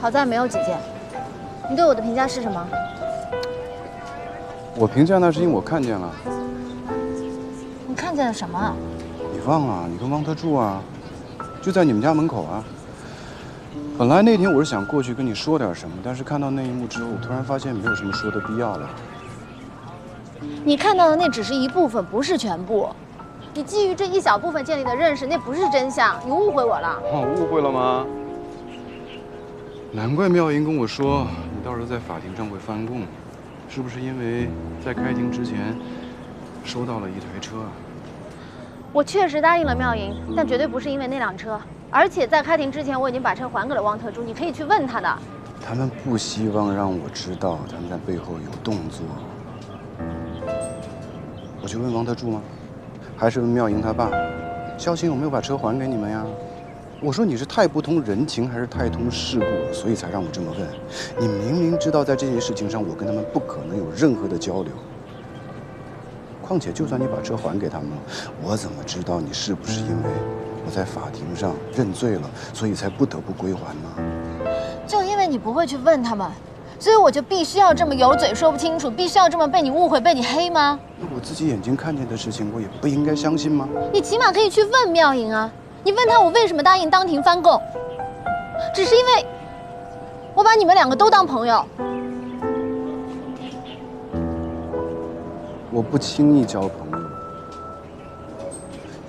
好在没有几件。你对我的评价是什么？我评价那是因为我看见了。你看见了什么？你忘了？你跟汪特助啊，就在你们家门口啊。本来那天我是想过去跟你说点什么，但是看到那一幕之后，我突然发现没有什么说的必要了。你看到的那只是一部分，不是全部。你基于这一小部分建立的认识，那不是真相。你误会我了。哦，误会了吗？难怪妙莹跟我说，你到时候在法庭上会翻供，是不是因为在开庭之前收到了一台车啊？我确实答应了妙莹，但绝对不是因为那辆车。而且在开庭之前，我已经把车还给了汪特助，你可以去问他的。他们不希望让我知道他们在背后有动作。我去问汪特助吗？还是问妙莹他爸？肖琴有没有把车还给你们呀？我说你是太不通人情，还是太通世故，所以才让我这么问。你明明知道在这件事情上，我跟他们不可能有任何的交流。况且，就算你把车还给他们了，我怎么知道你是不是因为我在法庭上认罪了，所以才不得不归还呢？就因为你不会去问他们，所以我就必须要这么有嘴说不清楚，必须要这么被你误会、被你黑吗？那我自己眼睛看见的事情，我也不应该相信吗？你起码可以去问妙莹啊，你问他我为什么答应当庭翻供，只是因为我把你们两个都当朋友。我不轻易交朋友，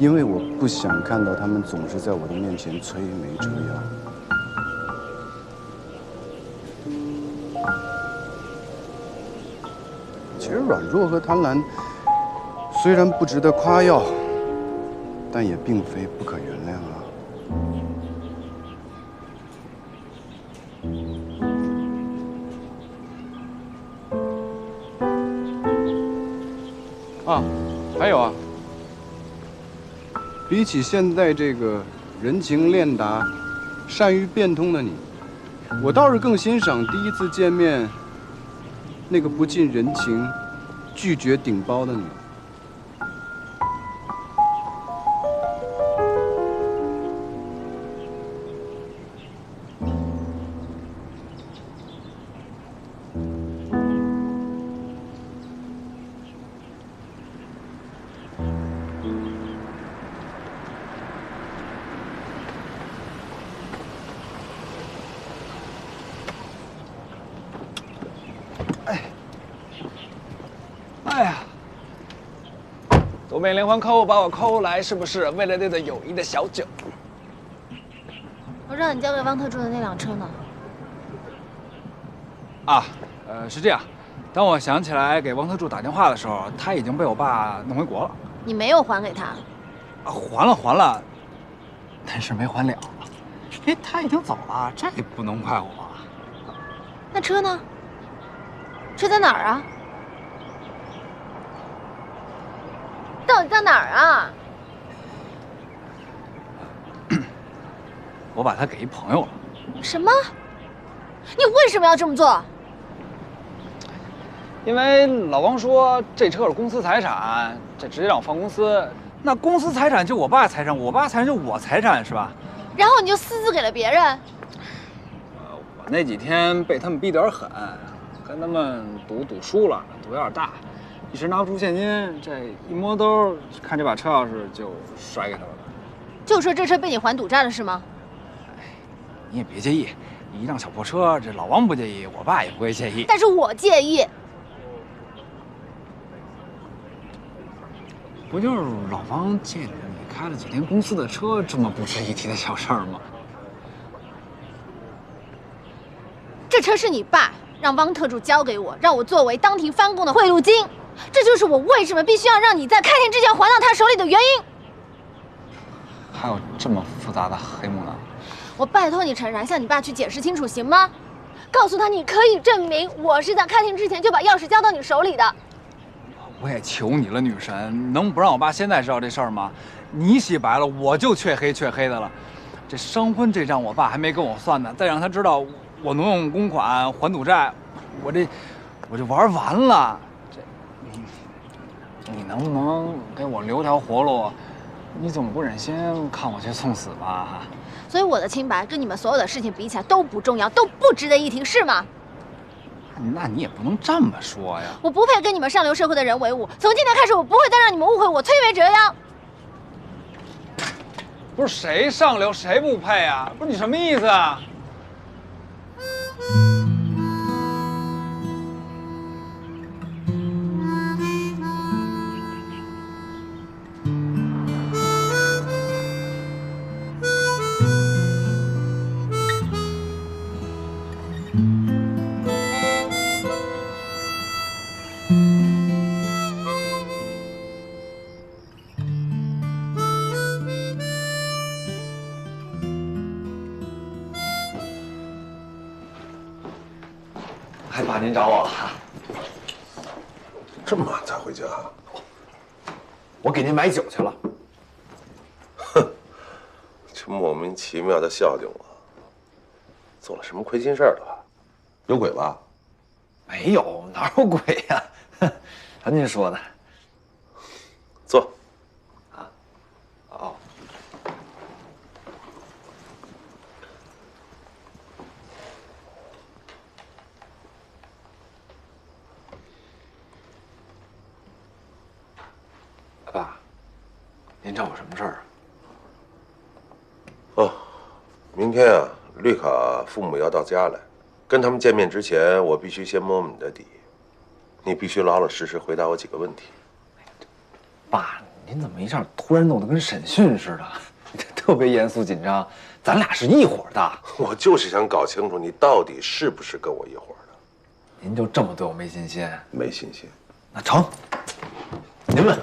因为我不想看到他们总是在我的面前摧眉折腰。其实软弱和贪婪虽然不值得夸耀，但也并非不可原谅啊。啊，还有啊，比起现在这个人情练达、善于变通的你，我倒是更欣赏第一次见面那个不近人情、拒绝顶包的你。哎呀，多面连环扣把我扣来，是不是为了那顿友谊的小酒？我让你交给汪特助的那辆车呢？啊，是这样，当我想起来给汪特助打电话的时候，他已经被我爸弄回国了。你没有还给他？啊，还了，但是没还了。哎，他已经走了，这也不能怪我。那车呢？车在哪儿啊？到底在哪儿啊？我把它给一朋友了。什么？你为什么要这么做？因为老王说这车是公司财产，这直接让我放公司。那公司财产就我爸财产，我爸财产就我财产，是吧？然后你就私自给了别人。我那几天被他们逼得有点狠，跟他们赌输了，赌有点大，一时拿不出现金，这一摸兜，看这把车钥匙就甩给他了。就说这车被你还赌债了是吗？你也别介意，一辆小破车，这老王不介意，我爸也不会介意。但是我介意。不就是老王借你开了几天公司的车，这么不值一提的小事儿吗？这车是你爸让汪特助交给我，让我作为当庭翻供的贿赂金，这就是我为什么必须要让你在开庭之前还到他手里的原因。还有这么复杂的黑幕呢？我拜托你陈然向你爸去解释清楚，行吗？告诉他你可以证明我是在开庭之前就把钥匙交到你手里的。我也求你了，女神，能不让我爸现在知道这事儿吗？你洗白了，我就黢黑的了。这商婚这账我爸还没跟我算呢，再让他知道我挪用公款还赌债，我就玩完了。这你能不能给我留条活路，你总不忍心看我去送死吧？所以我的清白跟你们所有的事情比起来都不重要，都不值得一提，是吗？那你也不能这么说呀！我不配跟你们上流社会的人为伍。从今天开始，我不会再让你们误会我崔维折腰。不是谁上流谁不配啊？不是你什么意思啊？哎，爸，您找我了？这么晚才回家？我给您买酒去了。哼，这莫名其妙的孝敬我，做了什么亏心事儿了吧？有鬼吧？没有，哪有鬼呀？瞧您说的。坐。啊。哦。爸，您找我什么事儿啊？哦，明天啊，绿卡父母要到家来，跟他们见面之前，我必须先摸摸你的底。你必须老老实实回答我几个问题。爸，您怎么一下突然弄得跟审讯似的，特别严肃紧张？咱俩是一伙的。我就是想搞清楚你到底是不是跟我一伙的。您就这么对我没信心？没信心。那成，您问。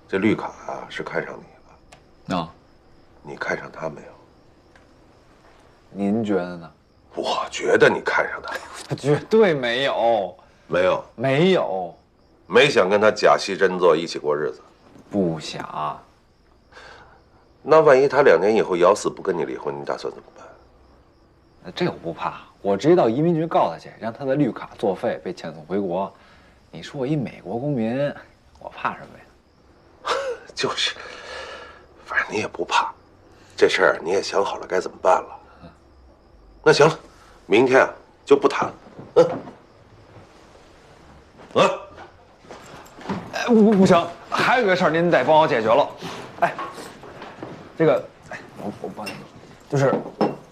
这绿卡啊，是看上你了。啊，你看上他没有？您觉得呢？我觉得你看上他了。绝对没有。没有？没有。没想跟他假戏真做，一起过日子？不想。那万一他2年以后咬死不跟你离婚，你打算怎么办？这我不怕，我直接到移民局告他去，让他的绿卡作废，被遣送回国。你说我一美国公民，我怕什么呀？就是，反正你也不怕，这事儿你也想好了该怎么办了。那行了，明天啊就不谈了。哎，不行，还有一个事儿您得帮我解决了。哎，这个，哎，我帮你，就是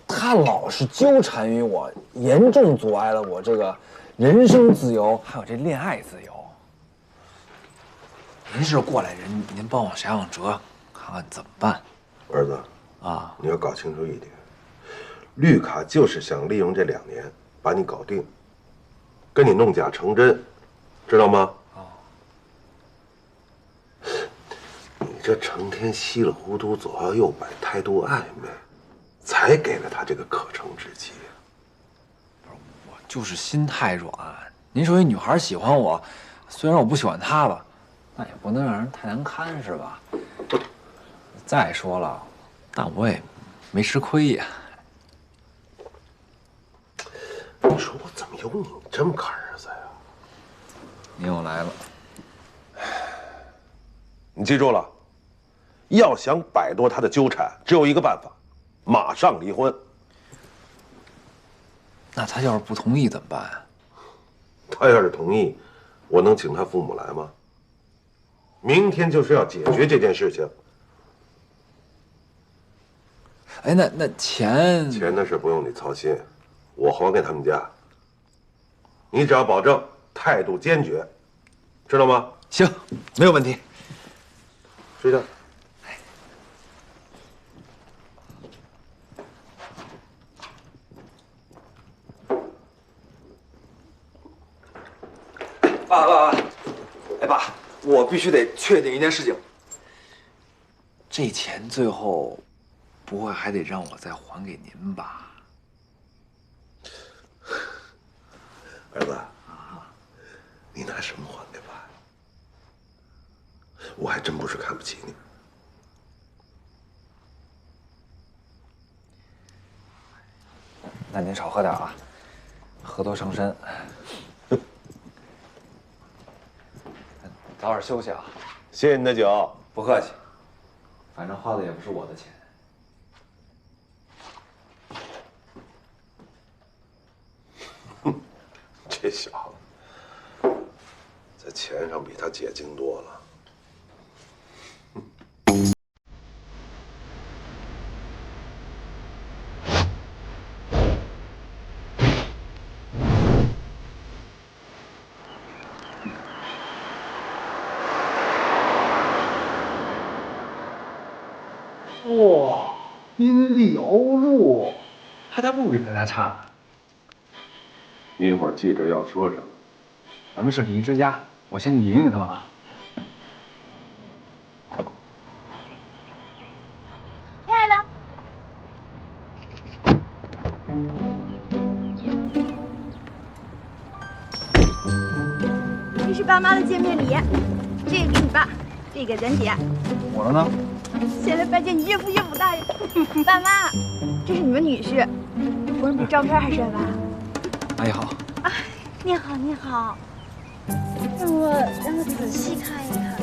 他老是纠缠于我，严重阻碍了我这个人身自由，还有这恋爱自由。您是过来人，您帮我想想辙，看看怎么办。儿子啊，你要搞清楚一点，绿卡就是想利用这2年把你搞定，跟你弄假成真，知道吗？你这成天稀里糊涂左摇右摆，态度暧昧，才给了他这个可乘之机。我就是心太软。您说一女孩喜欢我，虽然我不喜欢她吧，那也不能让人太难堪，是吧？再说了，但我也没吃亏呀。你说我怎么有你这么个儿子呀？您又来了。你记住了，要想摆脱他的纠缠，只有一个办法，马上离婚。那他要是不同意怎么办啊？他要是同意，我能请他父母来吗？明天就是要解决这件事情。哎，那钱的事不用你操心，我还给他们家。你只要保证态度坚决，知道吗？行，没有问题。睡觉。爸，哎爸，我必须得确定一件事情，这钱最后不会还得让我再还给您吧？儿子，你拿什么还给爸？我还真不是看不起你。那您少喝点啊，喝多伤身。早点休息啊。谢谢你的酒。不客气，反正花的也不是我的钱。这小子在钱上比他姐精多了。哇，宾利欧陆，他家不比他家差。你一会儿记着要说什么。咱们是邻之家，我先去迎迎他吧。亲爱的，这是爸妈的见面礼，这个给你爸，这个咱姐。我的呢？先来拜见你岳父岳母大人。爸妈，这是你们女婿，不是比照片还帅吧？阿姨好。啊，你好，你好。让我仔细看一看。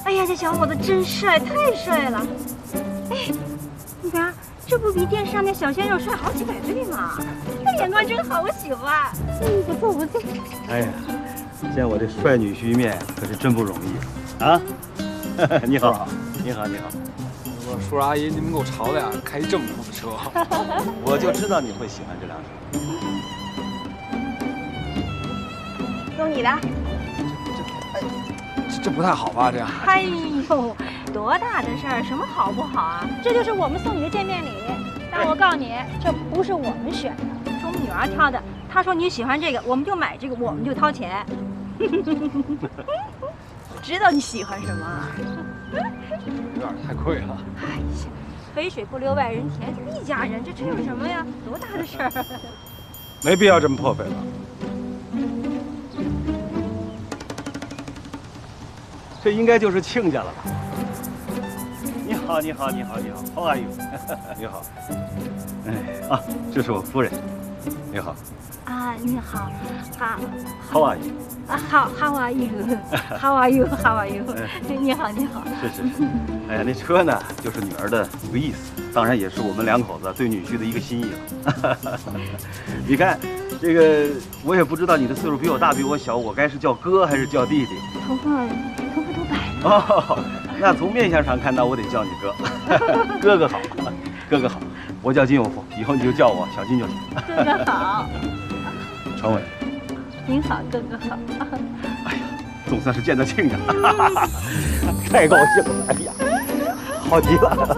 哎呀，这小伙子真帅，太帅了！哎，你看，这不比电视上那小鲜肉帅好几百倍吗？他眼光真好，我喜欢。不错不错。哎呀，见我这帅女婿一面可是真不容易啊！你好，你好，你好。我叔叔阿姨，你们给我吵的呀，开这么酷的车。我就知道你会喜欢这辆车。送你的。这不太好吧？这样。哎呦，多大的事儿，什么好不好啊？这就是我们送你的见面礼。但我告诉你，这不是我们选的，是我们女儿挑的。她说你喜欢这个，我们就买这个，我们就掏钱。知道你喜欢什么？有点太贵了。哎呀，肥水不流外人田，一家人，这有什么呀？多大的事儿？没必要这么破费吧？这应该就是亲家了吧？你好，你好，你好，你好 ，How are you？ 你好。哎啊，这是我夫人。你好。啊，你好，好。How are you？ 啊，好 ，How are you？How are you？How are you？ 你好，你好。是是。哎呀，那车呢，就是女儿的一个意思，当然也是我们两口子对女婿的一个心意了。你看，这个我也不知道你的岁数比我大，比我小，我该是叫哥还是叫弟弟？头发都白了。哦，那从面相上看，那我得叫你哥。哥哥好，哥哥好，我叫金永富，以后你就叫我小金就行。哥哥好。常伟。您好，哥哥好。哎呀，总算是见到亲家了，太高兴了！哎呀，好极了。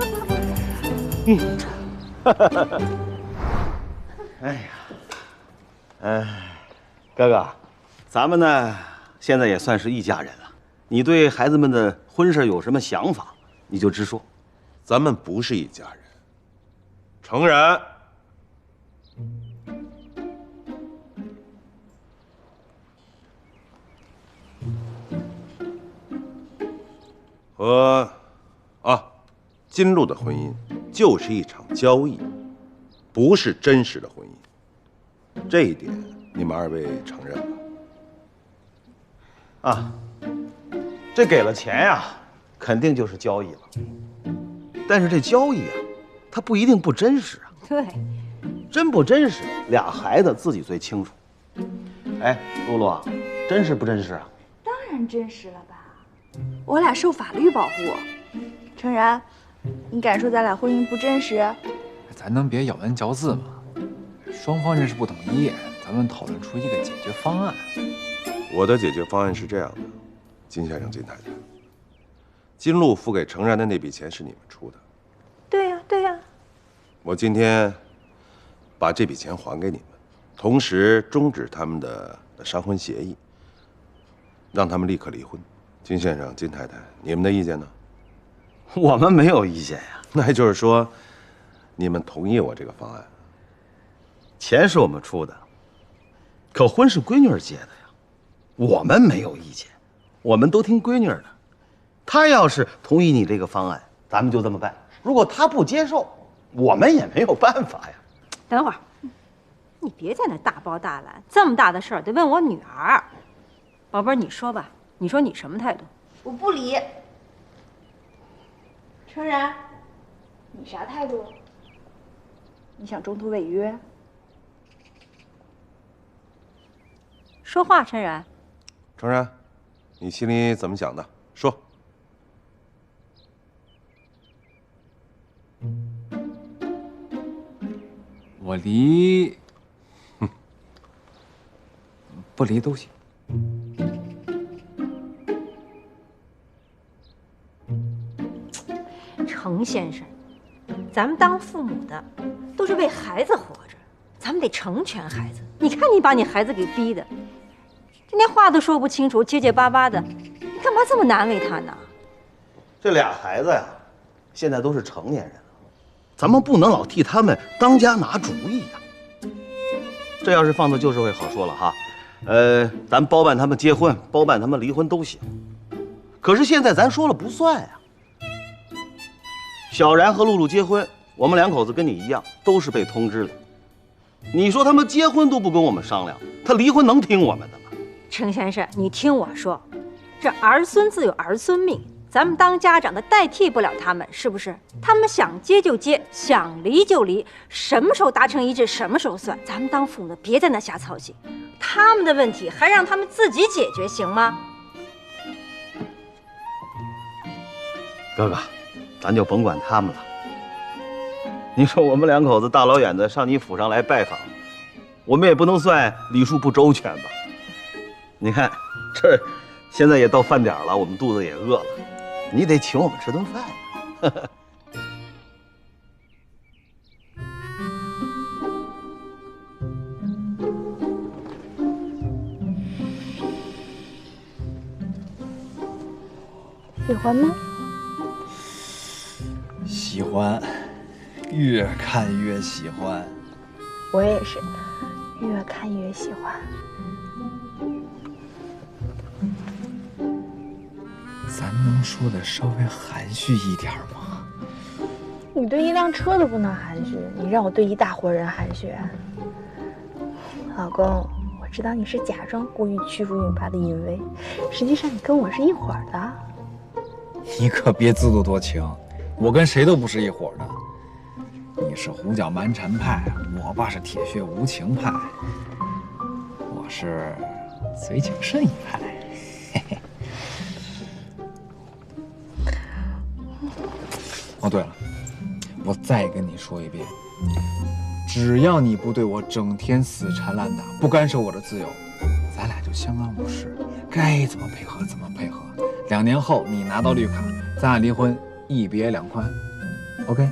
哎呀，哥哥，咱们呢现在也算是一家人了。你对孩子们的婚事有什么想法，你就直说。咱们不是一家人。诚然。和金路的婚姻就是一场交易，不是真实的婚姻，这一点你们二位承认吧？啊，这给了钱呀，肯定就是交易了。但是这交易啊，它不一定不真实啊。对，真不真实，俩孩子自己最清楚。哎，露露啊，真实不真实啊？当然真实了吧，我俩受法律保护。诚然，你敢说咱俩婚姻不真实？咱能别咬文嚼字吗？双方人事不统一，咱们讨论出一个解决方案。我的解决方案是这样的，金先生、金太太，金路付给程然的那笔钱是你们出的。对呀，对呀。我今天把这笔钱还给你们，同时终止他们的商婚协议，让他们立刻离婚。金先生、金太太，你们的意见呢？我们没有意见呀。那也就是说，你们同意我这个方案？钱是我们出的，可婚是闺女儿结的呀，我们没有意见，我们都听闺女儿的。她要是同意你这个方案，咱们就这么办；如果她不接受，我们也没有办法呀。等会儿，你别在那大包大揽，这么大的事儿得问我女儿。宝贝儿，你说吧，你说你什么态度？我不离。程然，你啥态度？你想中途违约？说话，陈然。程然，你心里怎么想的？说。我离，不离都行。程先生，咱们当父母的都是为孩子活着，咱们得成全孩子。你看你把你孩子给逼的，这连话都说不清楚，结结巴巴的，你干嘛这么难为他呢？这俩孩子呀，现在都是成年人了，咱们不能老替他们当家拿主意呀。这要是放到旧社会好说了哈，咱包办他们结婚，包办他们离婚都行。可是现在咱说了不算呀。小然和露露结婚，我们两口子跟你一样，都是被通知的。你说他们结婚都不跟我们商量，他离婚能听我们的吗？程先生，你听我说，这儿孙自有儿孙命，咱们当家长的代替不了他们，是不是？他们想结就结，想离就离，什么时候达成一致，什么时候算。咱们当父母的别在那瞎操心，他们的问题还让他们自己解决，行吗？哥哥，咱就甭管他们了。你说我们两口子大老远的上你府上来拜访，我们也不能算礼数不周全吧？你看，这现在也到饭点了，我们肚子也饿了，你得请我们吃顿饭呀。喜欢吗？喜欢，越看越喜欢。我也是，越看越喜欢。咱能说的稍微含蓄一点吗？你对一辆车都不能含蓄，你让我对一大伙人含蓄？老公，我知道你是假装故意屈辱引发的淫威，实际上你跟我是一伙的。你可别自作多情，我跟谁都不是一伙的。你是胡搅蛮缠派，我爸是铁血无情派，我是嘴谨慎一派。嘿嘿。哦，对了，我再跟你说一遍，只要你不对我整天死缠烂打，不干涉我的自由，咱俩就相安无事，该怎么配合怎么配合。2年后你拿到绿卡，咱俩离婚，一别两宽。OK？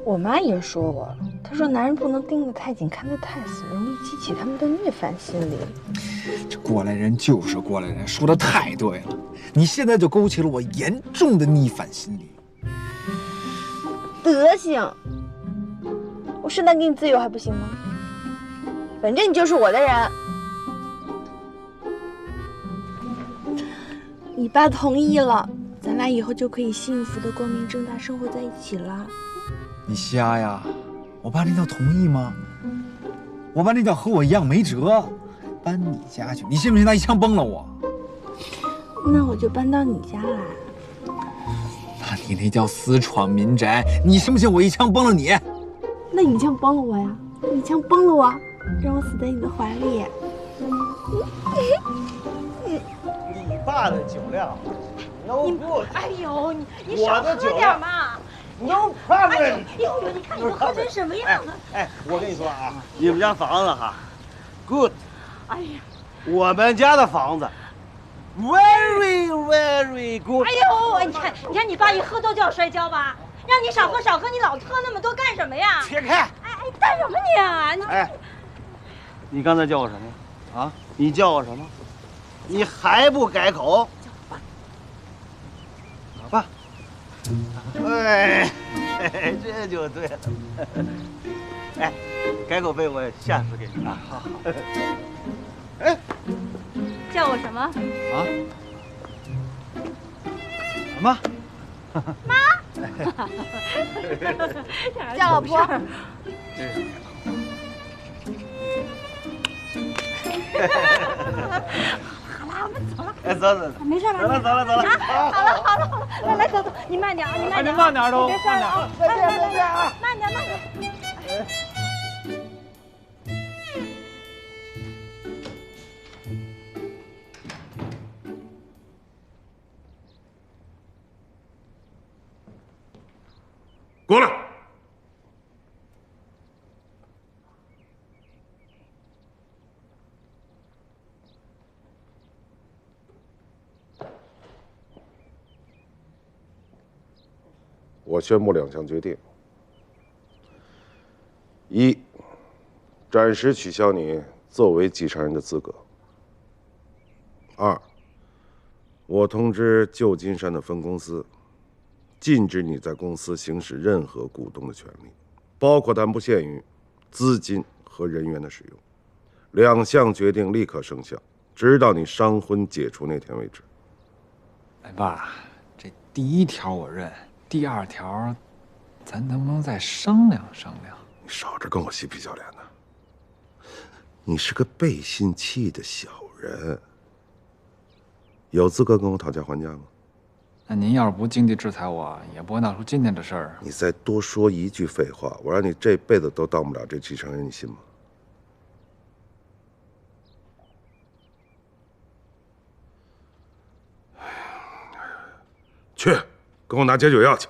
我妈也说我，她说男人不能盯得太紧，看得太死，容易激起他们的逆反心理。这过来人就是过来人，说的太对了。你现在就勾起了我严重的逆反心理。德行，我适当给你自由还不行吗？反正你就是我的人。你爸同意了，咱俩以后就可以幸福的光明正大生活在一起了。你瞎呀？我爸那叫同意吗？我爸那叫和我一样没辙，搬你家去，你信不信他一枪崩了我？那我就搬到你家来。那你那叫私闯民宅，你信不信我一枪崩了你？那你一枪崩了我呀！你一枪崩了我，让我死在你的怀里。你爸的酒量，no good。哎呦，你少喝点嘛。No problem。哎呦，你看你都喝成什么样了？哎，我跟你说啊，你们家房子哈 ，good。哎呀，我们家的房子 ，very very good。哎呦，你看你爸一喝多就要摔跤吧？让你少喝少喝，你老喝那么多干什么呀？撇开！哎，干什么你啊？你哎，你刚才叫我什么？啊？你叫我什么？你还不改口？老爸。哎，这就对了。哎，改口费我下次给你啊。好好。哎，叫我什么？啊？妈。妈。叫老婆。好啦，我们走。哎，走，没事吧？走了。好了，来走，你慢点啊，你慢点，慢点都，别摔了啊！再见啊！慢点。过来。我宣布2项决定：一，暂时取消你作为继承人的资格；二，我通知旧金山的分公司，禁止你在公司行使任何股东的权利，包括但不限于资金和人员的使用。2项决定立刻生效，直到你商婚解除那天为止。哎，爸，这第1条我认。第2条，咱能不能再商量商量？你少着跟我嬉皮笑脸的。你是个背信弃义的小人，有资格跟我讨价还价吗？那您要是不经济制裁我，也不会闹出今天这事儿。你再多说一句废话，我让你这辈子都当不了这继承人，你信吗？去，跟我拿解酒药去。